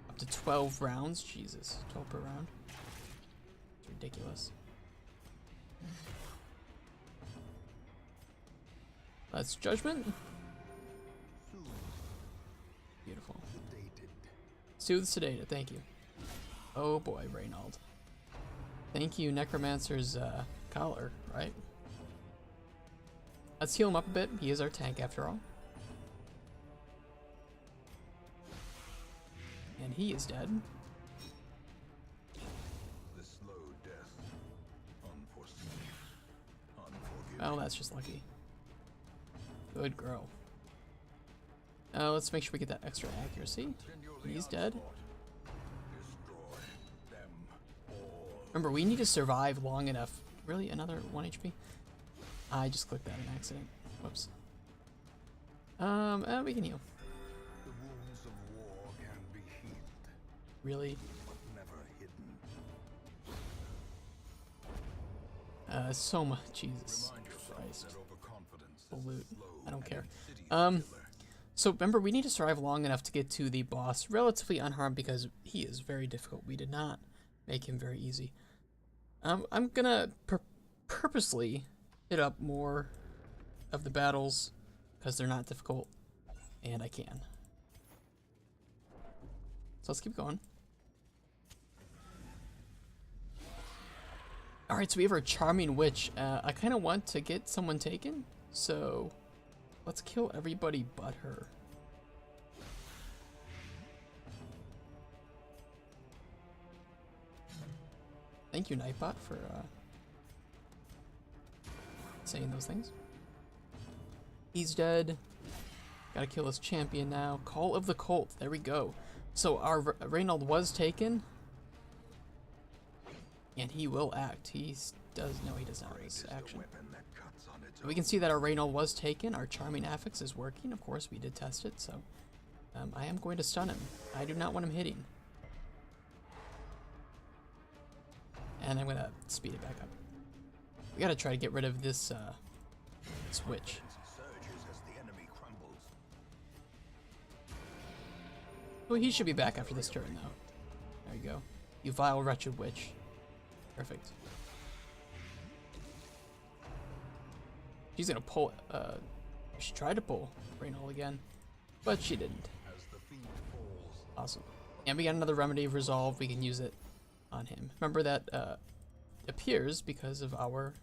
Up to 12 rounds. Jesus, 12 per round. It's ridiculous. That's Judgment. Beautiful. Soothe Sedated, thank you. Oh boy, Reynold. Thank you, Necromancer's collar, right? Let's heal him up a bit. He is our tank after all. And he is dead. The slow death. Unforeseen. Unforgiving. Oh, that's just lucky. Good girl. Let's make sure we get that extra accuracy. He's dead. Destroy them all. Remember, we need to survive long enough. Really? Another 1 HP? I just clicked that in accident. Whoops. We can heal. The wounds of war can be healed, Really? but never hidden. So much. Jesus Remind yourself Christ. that overconfidence Full is loot. slow I don't and care. insidious Um, killer. So remember, we need to survive long enough to get to the boss relatively unharmed because he is very difficult. We did not make him very easy. I'm gonna purposely hit up more of the battles because they're not difficult, and I can. So let's keep going. Alright, so we have our Charming Witch. I kind of want to get someone taken, so let's kill everybody but her. Thank you, Nightbot, for saying those things. He's dead. Gotta kill this champion now. Call of the Cult. There we go. So our Reynold was taken. And he will act. He does. No, he does not have his action. Weapon that cuts on its We can see that our Reynold was taken. Our Charming Affix is working. Of course, we did test it. So I am going to stun him. I do not want him hitting. And I'm going to speed it back up. We got to try to get rid of this switch. surges as the enemy crumbles. Well, he should be back after this turn, though. There you go. You vile, wretched witch. Perfect. She's gonna pull, she tried to pull Reynold again, but she didn't. As the fiend falls, Awesome. And we got another Remedy of Resolve. We can use it on him. Remember that appears because of our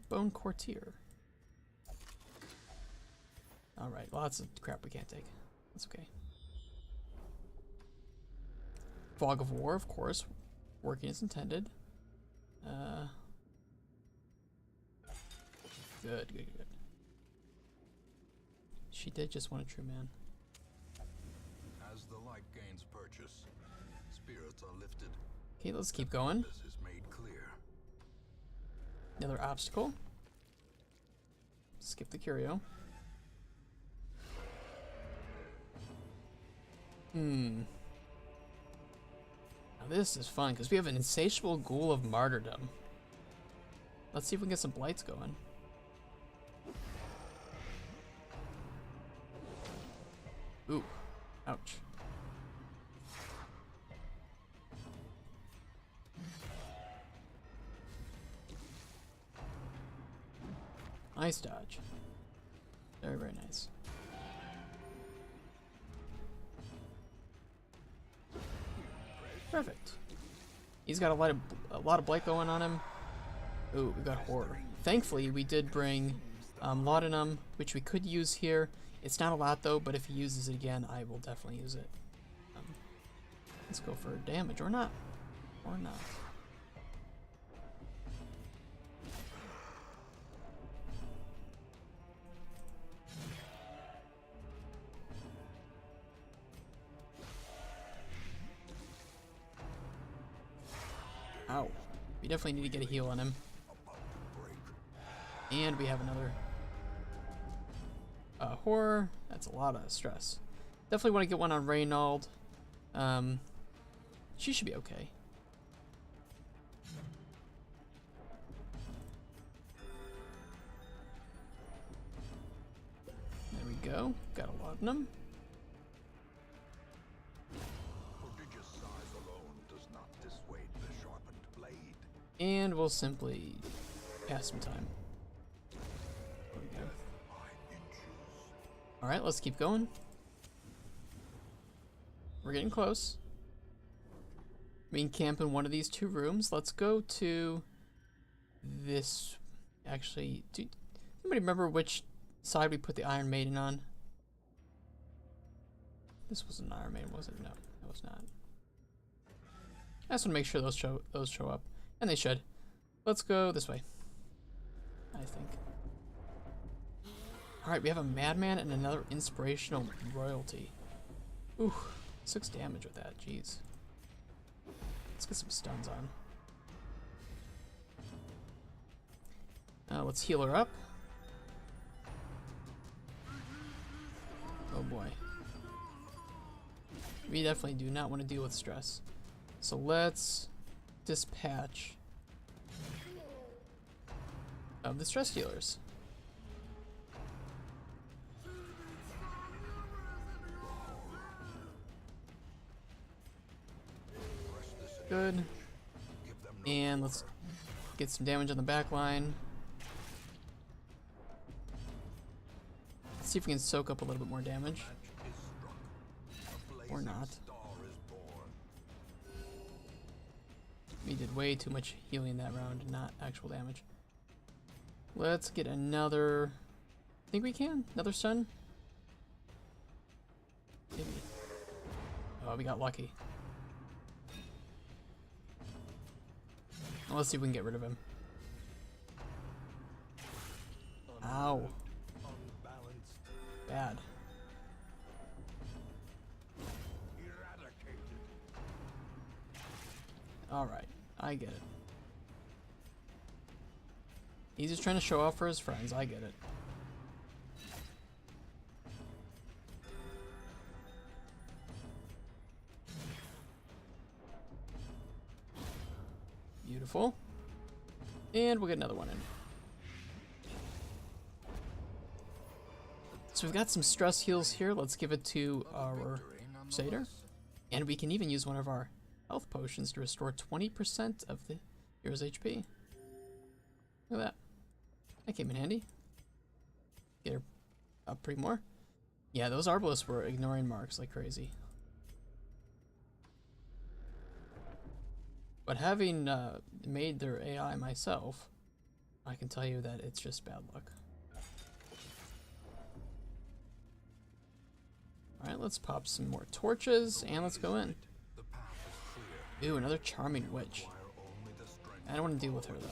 Bone Courtier. Alright, lots of crap we can't take. That's okay. Fog of War, of course, working as intended. Good. She did just want a true man. as As the light gains purchase, spirits are lifted. Okay, let's keep going. This is made clear. Another obstacle. Skip the curio. Now this is fun because we have an insatiable ghoul of martyrdom. Let's see if we can get some blights going. Ooh, ouch. Nice dodge. Very, very nice. Perfect. He's got a lot of blight going on him. Ooh, we got horror. Thankfully, we did bring Laudanum, which we could use here. It's not a lot though, but if he uses it again, I will definitely use it. Let's go for damage, or not. Or not. Ow. We definitely need to get a heal on him. And we have another horror. That's a lot of stress. Definitely want to get one on Reynald. She should be okay. There we go. Got a laudanum. Prodigious size alone does not dissuade the sharpened blade. And we'll simply pass some time. There we go. By inches. Alright, let's keep going. We're getting close. Main camp in one of these two rooms. Let's go to this. Actually, do anybody remember which side we put the Iron Maiden on? This was an Iron Maiden, was it? No, it was not. I just want to make sure those show up, and they should. Let's go this way. I think. All right, we have a Madman and another Inspirational Royalty. Ooh, 6 damage with that. Jeez. Let's get some stuns on. Let's heal her up. Oh boy. We definitely do not want to deal with stress. So let's dispatch of the stress healers. Good. And let's get some damage on the back line. Let's see if we can soak up a little bit more damage. Or not. We did way too much healing that round, not actual damage. Let's get another... I think we can. Another stun? Maybe. Oh, we got lucky. Let's see if we can get rid of him. Ow. Bad. Alright, I get it. He's just trying to show off for his friends, I get it. Beautiful. And we'll get another one in. So we've got some stress heals here. Let's give it to our Satyr. And we can even use one of our health potions to restore 20% of the hero's HP. Look at that. That came in handy. Get her up pretty more. Yeah, those Arbalists were ignoring marks like crazy. But having made their AI myself, I can tell you that it's just bad luck. Alright, let's pop some more torches, and let's go in. Ooh, another Charming Witch. I don't want to deal with her, though.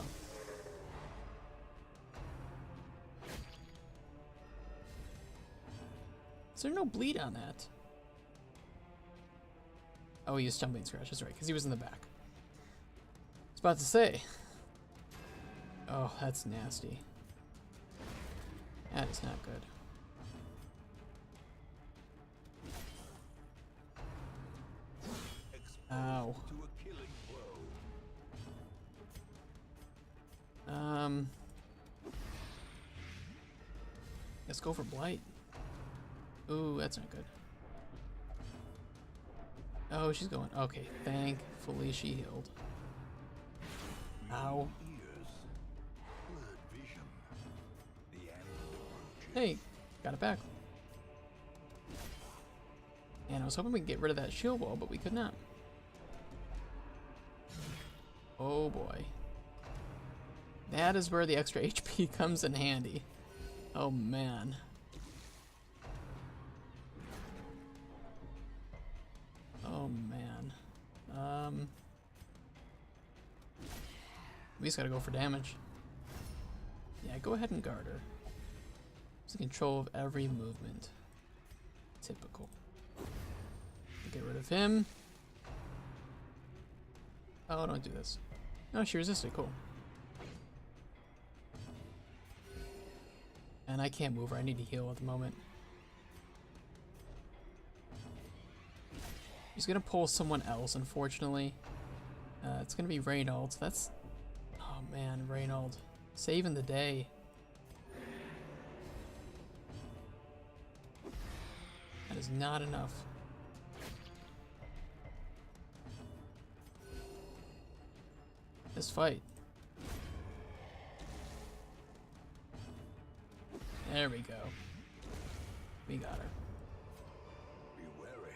Is there no bleed on that? Oh, he used Stumbling Scratch. That's right, because he was in the back. I was about to say. Oh, that's nasty. That is not good. Ow. To a killing blow. Let's go for Blight. Ooh, that's not good. Oh, she's going. Okay, thankfully she healed. Ow. Ears. Blurred vision. The end approaches. Hey, got it back. And I was hoping we could get rid of that shield wall, but we could not. Oh boy. That is where the extra HP comes in handy. Oh man. Oh man. We just gotta go for damage. Yeah, go ahead and guard her. It's in control of every movement. Typical. Get rid of him. Oh, don't do this. No, she resisted. Cool. And I can't move her. I need to heal at the moment. He's gonna pull someone else, unfortunately. It's gonna be Reynold. That's... Oh man, Reynold. Saving the day. That is not enough. This fight. There we go. We got her. Be wary.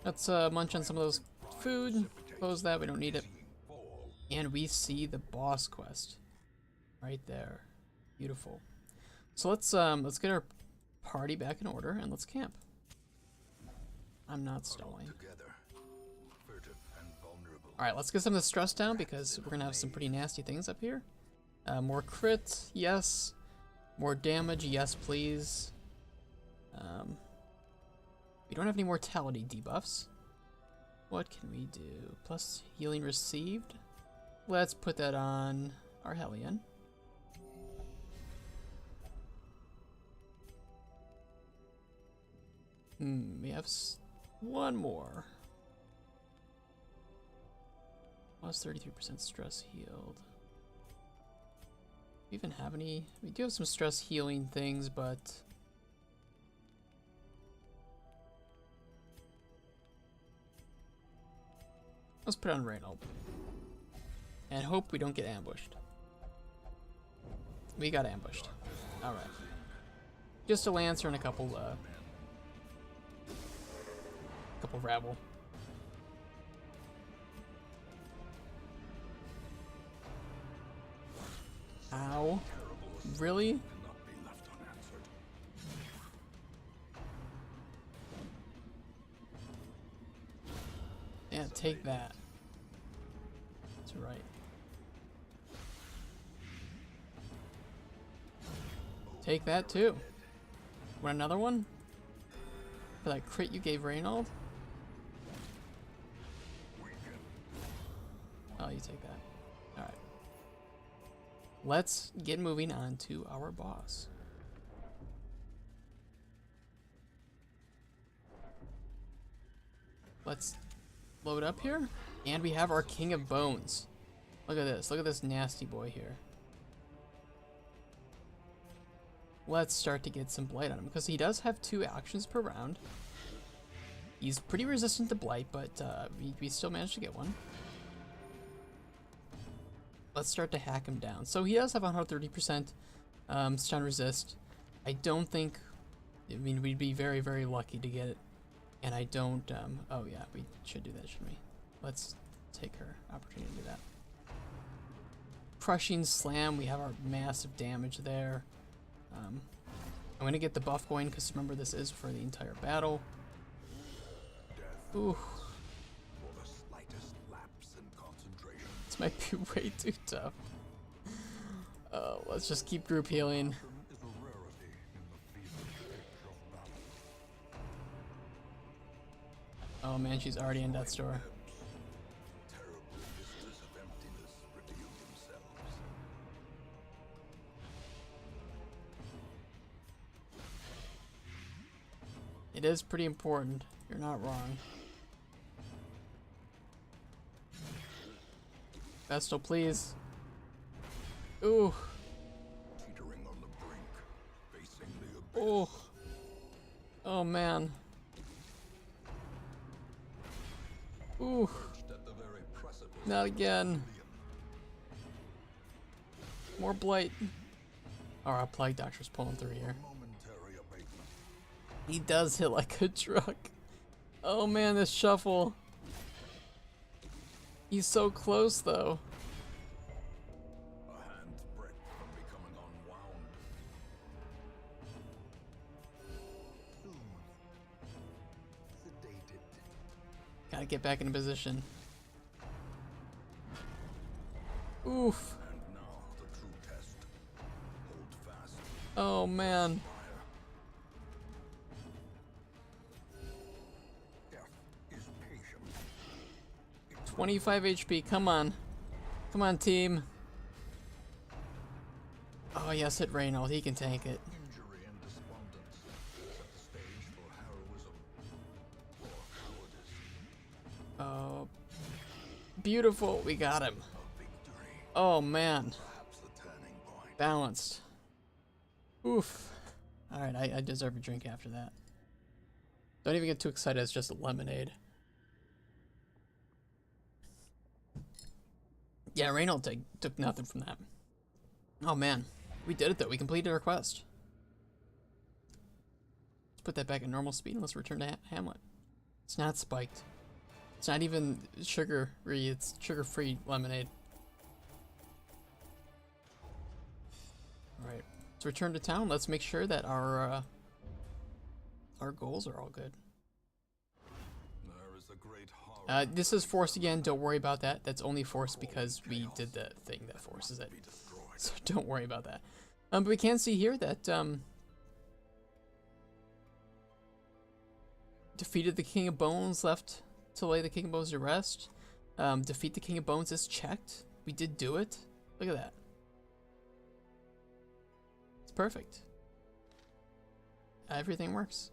Let's munch on some of those food. Close that, we don't need it. Fall. And we see the boss quest. Right there. Beautiful. So let's get our party back in order and let's camp. I'm not stalling. Together. Furtive and vulnerable. Alright, let's get some of the stress down because we're gonna have some pretty nasty things up here. More crit, yes. More damage, yes please. We don't have any mortality debuffs. What can we do? Plus healing received. Let's put that on our Hellion. We have one more. Plus 33% stress healed. Do we even have any? We do have some stress healing things, but let's put it on Reynold. And hope we don't get ambushed. We got ambushed. Alright. Just a Lancer and a couple rabble. Ow. Really? Cannot be left unanswered. Yeah, take that. That's right. Take that too. Want another one? For that crit you gave Reynold? Oh, you take that. Alright. Let's get moving on to our boss. Let's load up here. And we have our King of Bones. Look at this. Look at this nasty boy here. Let's start to get some Blight on him, because he does have 2 actions per round. He's pretty resistant to Blight, but we still managed to get one. Let's start to hack him down. So he does have 130% stun resist. I don't think... I mean, we'd be very, very lucky to get it. And I don't... oh yeah, we should do that, shouldn't we? Let's take our opportunity to do that. Crushing Slam, we have our massive damage there. I'm going to get the buff going, because remember, this is for the entire battle. Ooh. For the slightest lapse in concentration. This might be way too tough. Let's just keep group healing. Is a rarity in the feverish edge of battle. Oh man, she's already in Death's Door. It is pretty important. You're not wrong. Vestal, please. Ooh. Teetering on the brink, facing the abyss. Oh. Oh man. Ooh. Perched at the very precipice Not of again. oblivion. More blight. Alright, Plague Doctor's pulling through here. Momentary abatement. He does hit like a truck. Oh man, this shuffle. He's so close though. A hand's breadth from becoming unwound. Soothed. Sedated. Gotta get back in position. Oof. And now the true test. Hold fast. Oh man. Death is patient. 25 HP, come on. Come on, team. Oh yes, hit Reynold, he can tank it. Injury and despondence set the stage for heroism or cowardice. Oh, beautiful, we got him. A victory, Oh man, perhaps the turning point. balanced. Oof. Alright, I deserve a drink after that. Don't even get too excited, it's just lemonade. Yeah, Reynold took nothing from that. Oh man, we did it though, we completed our quest. Let's put that back at normal speed and let's return to Hamlet. It's not spiked. It's not even sugar-free, it's sugar-free lemonade. Alright, let's return to town. Let's make sure that our goals are all good. There is a great horror This is forced again, don't worry about that. That's only forced because we did the thing that forces it. be destroyed. So don't worry about that. But we can see here that defeated the King of Bones, left to lay the King of Bones to rest. Defeat the King of Bones is checked. We did do it. Look at that. It's perfect. Everything works.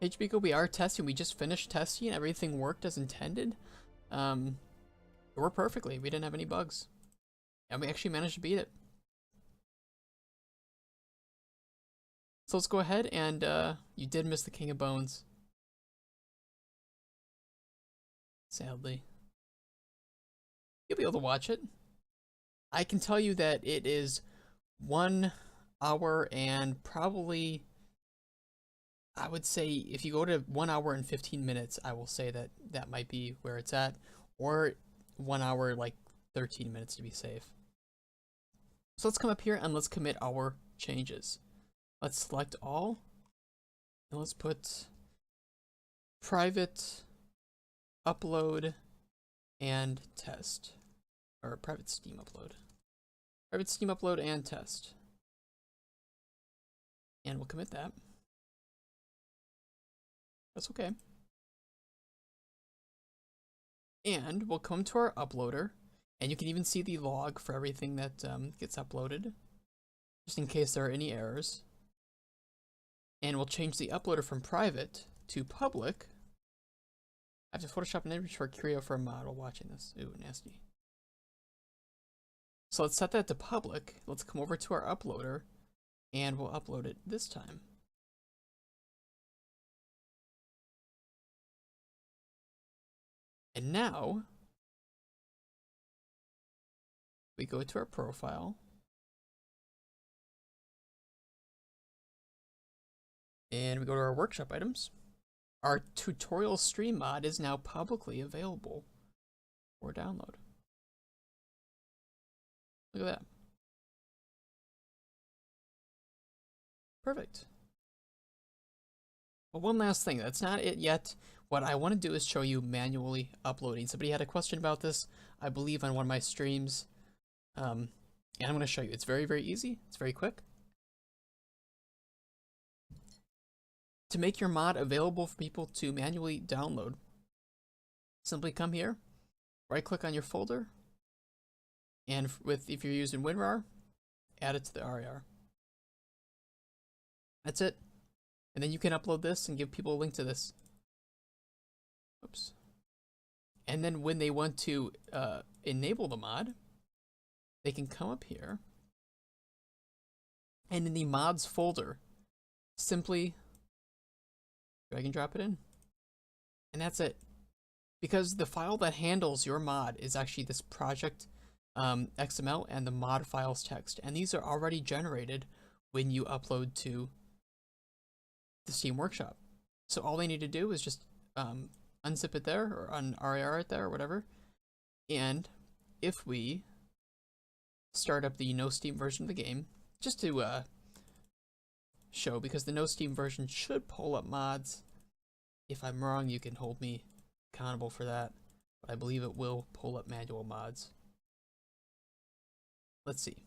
HBCO, we are testing. We just finished testing. Everything worked as intended. It worked perfectly. We didn't have any bugs. And we actually managed to beat it. So let's go ahead and, you did miss the King of Bones. Sadly. You'll be able to watch it. I can tell you that it is 1 hour and probably, I would say if you go to 1 hour and 15 minutes, I will say that that might be where it's at. Or 1 hour, like 13 minutes to be safe. So let's come up here and let's commit our changes. Let's select all. And let's put private, upload, and test. Or private Steam upload. Private Steam upload and test. And we'll commit that. That's okay. And we'll come to our uploader, and you can even see the log for everything that gets uploaded, just in case there are any errors. And we'll change the uploader from private to public. I have to Photoshop an image for Creo for a model watching this. Ooh, nasty. So let's set that to public. Let's come over to our uploader, and we'll upload it this time. And now, we go to our profile, and we go to our workshop items. Our tutorial stream mod is now publicly available for download. Look at that. Perfect. But one last thing, that's not it yet. What I want to do is show you manually uploading. Somebody had a question about this, I believe, on one of my streams. And I'm going to show you. It's very, very easy. It's very quick. To make your mod available for people to manually download, simply come here, right click on your folder, and if you're using WinRAR, add it to the RAR. That's it. And then you can upload this and give people a link to this. Oops. And then when they want to enable the mod, they can come up here and in the mods folder, simply drag and drop it in. And that's it. Because the file that handles your mod is actually this project XML and the mod files text. And these are already generated when you upload to the Steam Workshop. So all they need to do is just unzip it there or unrar it there or whatever. And if we start up the no Steam version of the game, just to show, because the no Steam version should pull up mods. If I'm wrong, you can hold me accountable for that, but I believe it will pull up manual mods. Let's see.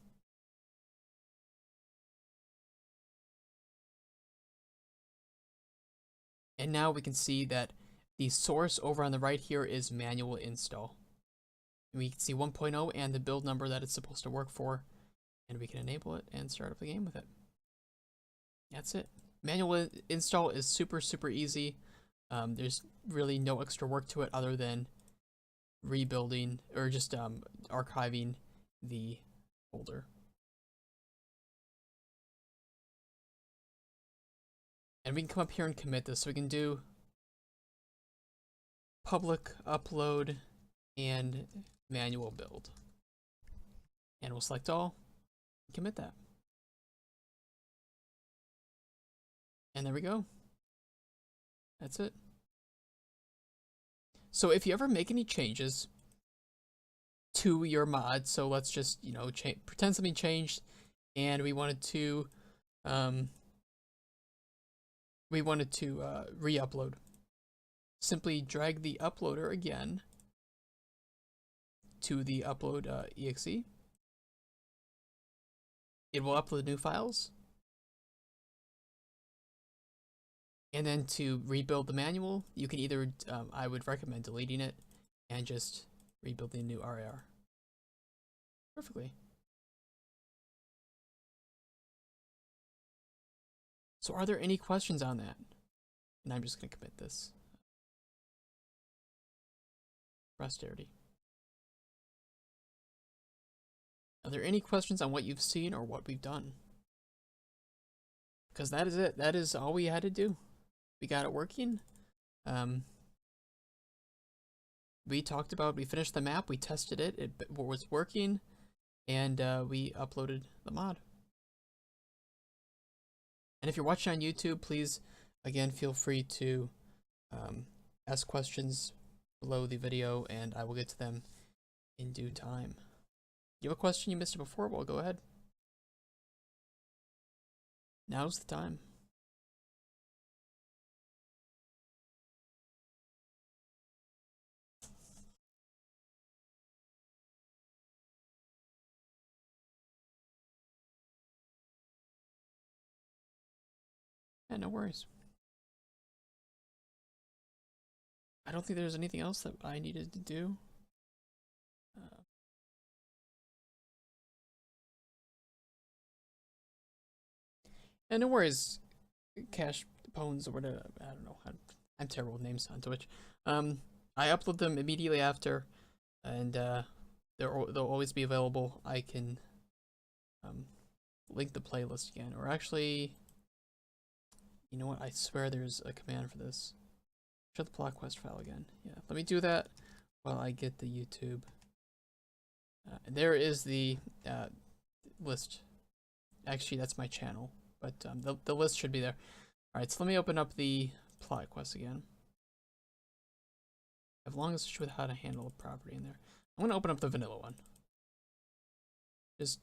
And now we can see that the source over on the right here is manual install. And we can see 1.0 and the build number that it's supposed to work for, and we can enable it and start up the game with it. That's it. Manual install is super easy. There's really no extra work to it other than rebuilding or just archiving the folder. And we can come up here and commit this. So we can do public upload and manual build. And we'll select all and commit that. And there we go. That's it. So if you ever make any changes to your mod, so let's just, you know, pretend something changed and we wanted to re-upload. Simply drag the uploader again to the upload exe. It will upload new files. And then to rebuild the manual, you can either, I would recommend deleting it and just rebuilding a new RAR. Perfectly. So are there any questions on that? And I'm just going to commit this. Posterity. Are there any questions on what you've seen or what we've done? Because that is it. That is all we had to do. We got it working. We talked about, we finished the map, we tested it, it was working, and we uploaded the mod. And if you're watching on YouTube, please, again, feel free to ask questions below the video, and I will get to them in due time. You have a question you missed it before? Well, go ahead. Now's the time. Yeah, no worries. I don't think there's anything else that I needed to do. And no worries, Cash Pones or whatever. I don't know. I'm terrible with names on Twitch. I upload them immediately after, and they'll always be available. I can link the playlist again, or actually, you know what? I swear there's a command for this. Show the plot quest file again. Yeah, let me do that while I get the YouTube. There is the list. Actually, that's my channel, but the list should be there. All right, so let me open up the plot quest again. As long as it's with how to handle a property in there. I'm gonna open up the vanilla one. Just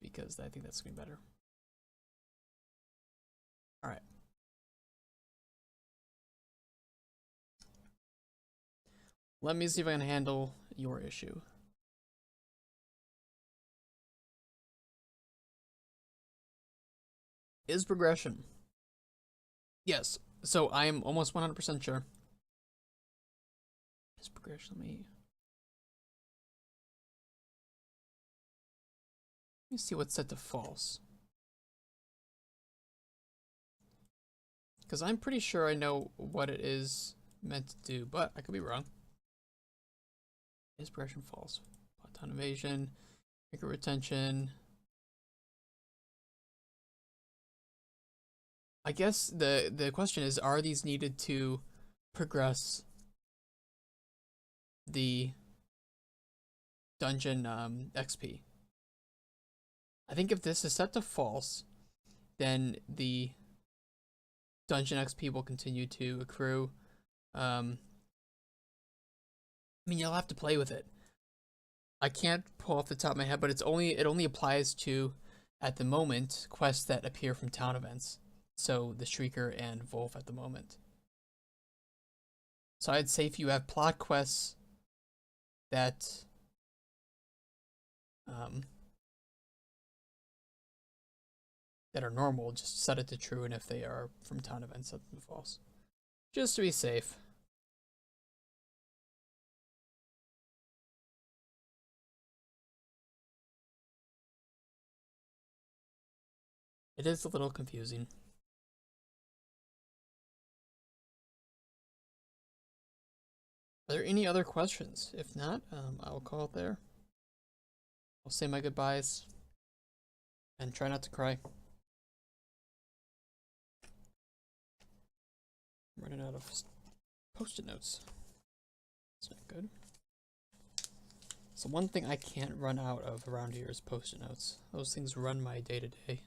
because I think that's gonna be better. All right. Let me see if I can handle your issue. Is progression? Yes. So I am almost 100% sure. Is progression? Let me see what's set to false. because I'm pretty sure I know what it is meant to do, but I could be wrong. Is progression false? Ton evasion, trigger retention. I guess the question is, are these needed to progress the dungeon XP? I think if this is set to false, then the dungeon XP will continue to accrue. I mean, you'll have to play with it. I can't pull off the top of my head, but it only applies to, at the moment, quests that appear from town events. So the Shrieker and Wolf at the moment. So I'd say if you have plot quests that that are normal, just set it to true, and if they are from town events, set them to false. Just to be safe. It is a little confusing. Are there any other questions? If not, I'll call it there. I'll say my goodbyes and try not to cry. I'm running out of post-it notes. That's not good. So one thing I can't run out of around here is post-it notes. Those things run my day-to-day.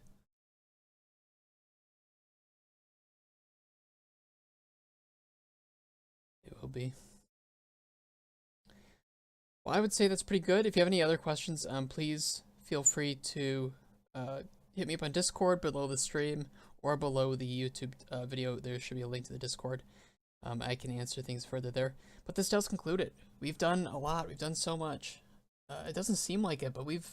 It will be. Well, I would say that's pretty good. If you have any other questions, please feel free to hit me up on Discord below the stream or below the YouTube video. There should be a link to the Discord. I can answer things further there. But this does conclude it. We've done a lot. We've done so much. It doesn't seem like it, but we've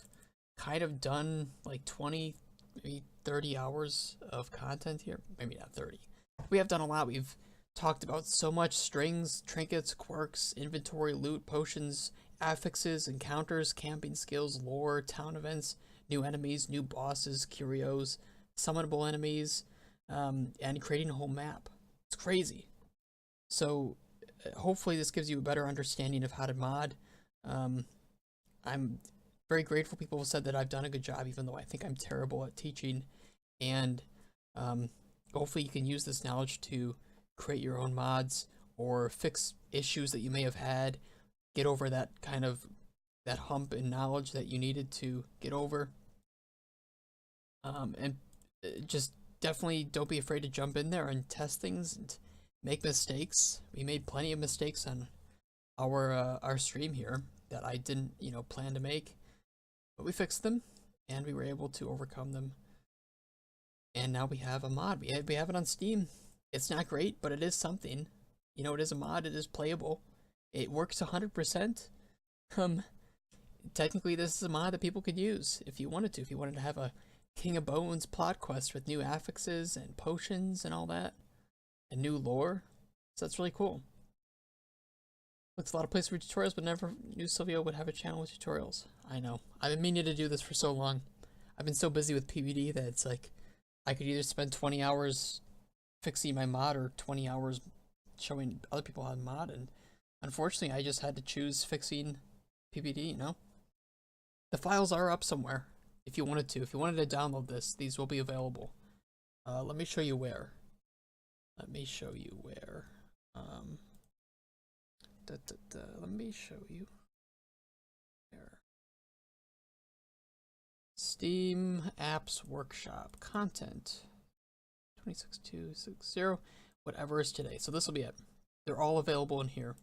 kind of done like 20, maybe 30 hours of content here. Maybe not 30. We have done a lot. We've talked about so much: strings, trinkets, quirks, inventory, loot, potions, affixes, encounters, camping skills, lore, town events, new enemies, new bosses, curios, summonable enemies, and creating a whole map. It's crazy. So hopefully this gives you a better understanding of how to mod. I'm very grateful people have said that I've done a good job, even though I think I'm terrible at teaching. And hopefully you can use this knowledge to create your own mods or fix issues that you may have had, get over that kind of that hump in knowledge that you needed to get over. And just definitely don't be afraid to jump in there and test things and make mistakes. We made plenty of mistakes on our stream here that I didn't, plan to make, but we fixed them and we were able to overcome them. And now we have a mod. We have it on Steam. It's not great, but it is something. It is a mod. It is playable. It works 100%. Technically, this is a mod that people could use if you wanted to. If you wanted to have a King of Bones plot quest with new affixes and potions and all that, and new lore. So that's really cool. Looks a lot of places for tutorials, but never knew Silvio would have a channel with tutorials. I know. I've been meaning to do this for so long. I've been so busy with PvD that it's like I could either spend 20 hours fixing my mod or 20 hours showing other people how to mod, and unfortunately I just had to choose fixing PvD, The files are up somewhere if you wanted to. If you wanted to download this, these will be available. Let me show you where. Let me show you where. Let me show you where. Steam Apps Workshop content 26260, whatever is today. So this will be it. They're all available in here.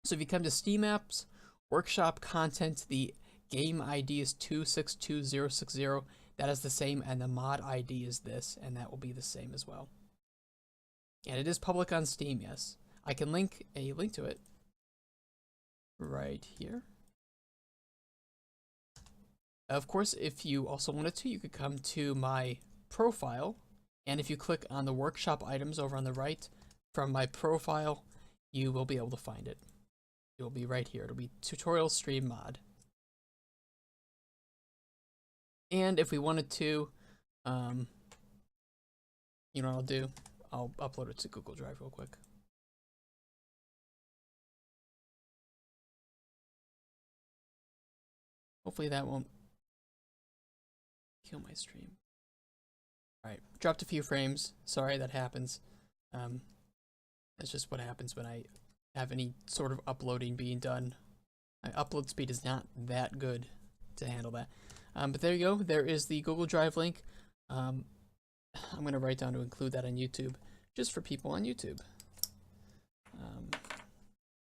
So if you come to Steam Apps Workshop content, the game ID is 262060. That is the same, and the mod ID is this, and that will be the same as well. And it is public on Steam, yes. I can link a link to it right here. Of course, if you also wanted to, you could come to my profile, and if you click on the workshop items over on the right from my profile, you will be able to find it. It will be right here. It'll be tutorial stream mod. And if we wanted to, You know what I'll do? I'll upload it to Google Drive real quick. Hopefully that won't kill my stream. Alright, dropped a few frames. Sorry that happens. That's just what happens when I have any sort of uploading being done. My upload speed is not that good to handle that. But there you go. There is the Google Drive link. I'm going to write down to include that on YouTube, just for people on YouTube.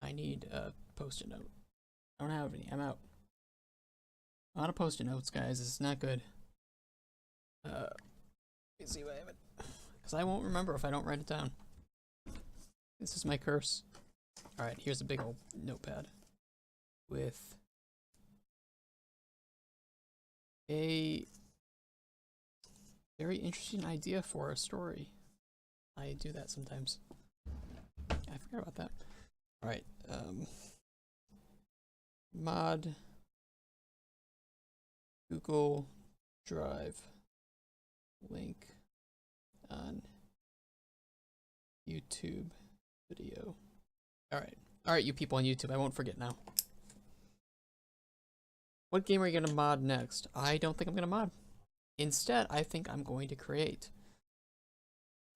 I need a post-it note. I don't have any. I'm out. A lot of post-it notes, guys. It's not good. Let me see what I have it. Because I won't remember if I don't write it down. This is my curse. Alright, here's a big old notepad with a very interesting idea for a story. I do that sometimes. I forgot about that. Alright, mod Google Drive link on YouTube video. Alright, you people on YouTube, I won't forget now. What game are you gonna mod next? I don't think I'm gonna mod. Instead, I think I'm going to create.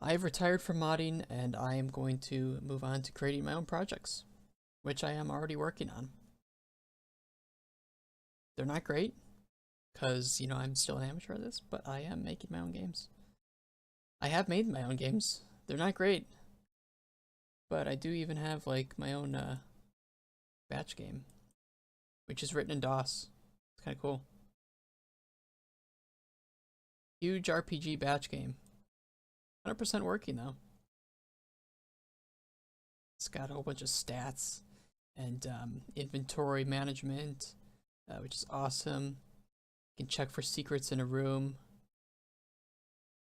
I've retired from modding and I am going to move on to creating my own projects, which I am already working on. They're not great, because, you know, I'm still an amateur at this, but I am making my own games. I have made my own games. They're not great, but I do even have, like, my own batch game, which is written in DOS. It's kind of cool. Huge RPG batch game. 100% working, though. It's got a whole bunch of stats and inventory management, which is awesome. You can check for secrets in a room,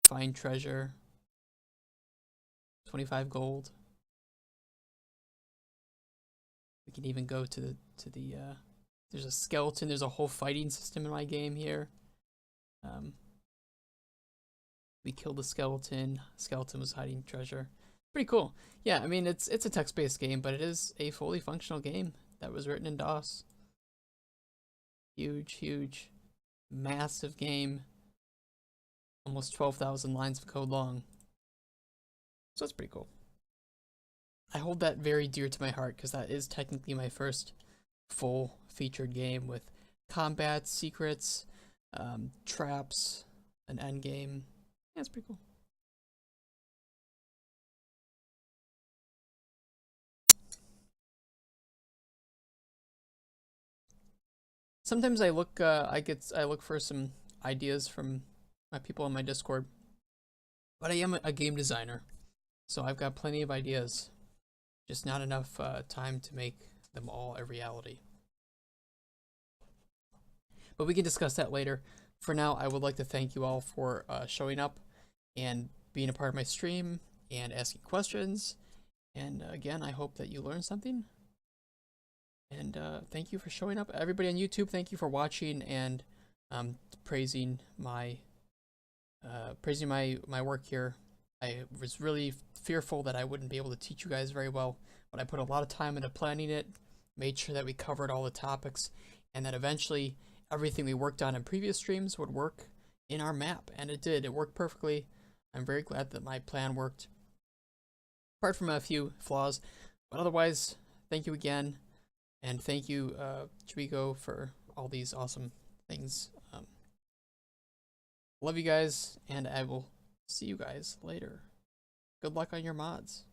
find treasure, 25 gold. We can even go to the there's a skeleton. There's a whole fighting system in my game here. We killed a skeleton. Skeleton was hiding treasure. Pretty cool. Yeah, I mean, it's a text-based game, but it is a fully functional game that was written in DOS. Huge, massive game. Almost 12,000 lines of code long. So it's pretty cool. I hold that very dear to my heart because that is technically my first full featured game with combat, secrets, traps, an end game. Yeah, it's pretty cool. Sometimes I look I look for some ideas from my people on my Discord. But I am a game designer, so I've got plenty of ideas. Just not enough time to make them all a reality. But we can discuss that later. For now, I would like to thank you all for showing up and being a part of my stream and asking questions. And again, I hope that you learned something. And thank you for showing up. Everybody on YouTube, thank you for watching and praising my work here. I was really fearful that I wouldn't be able to teach you guys very well, but I put a lot of time into planning it, made sure that we covered all the topics, and that eventually everything we worked on in previous streams would work in our map, and it did. It worked perfectly. I'm very glad that my plan worked, apart from a few flaws, but otherwise, thank you again, and thank you, Chibigo, for all these awesome things. Love you guys, and I will see you guys later. Good luck on your mods.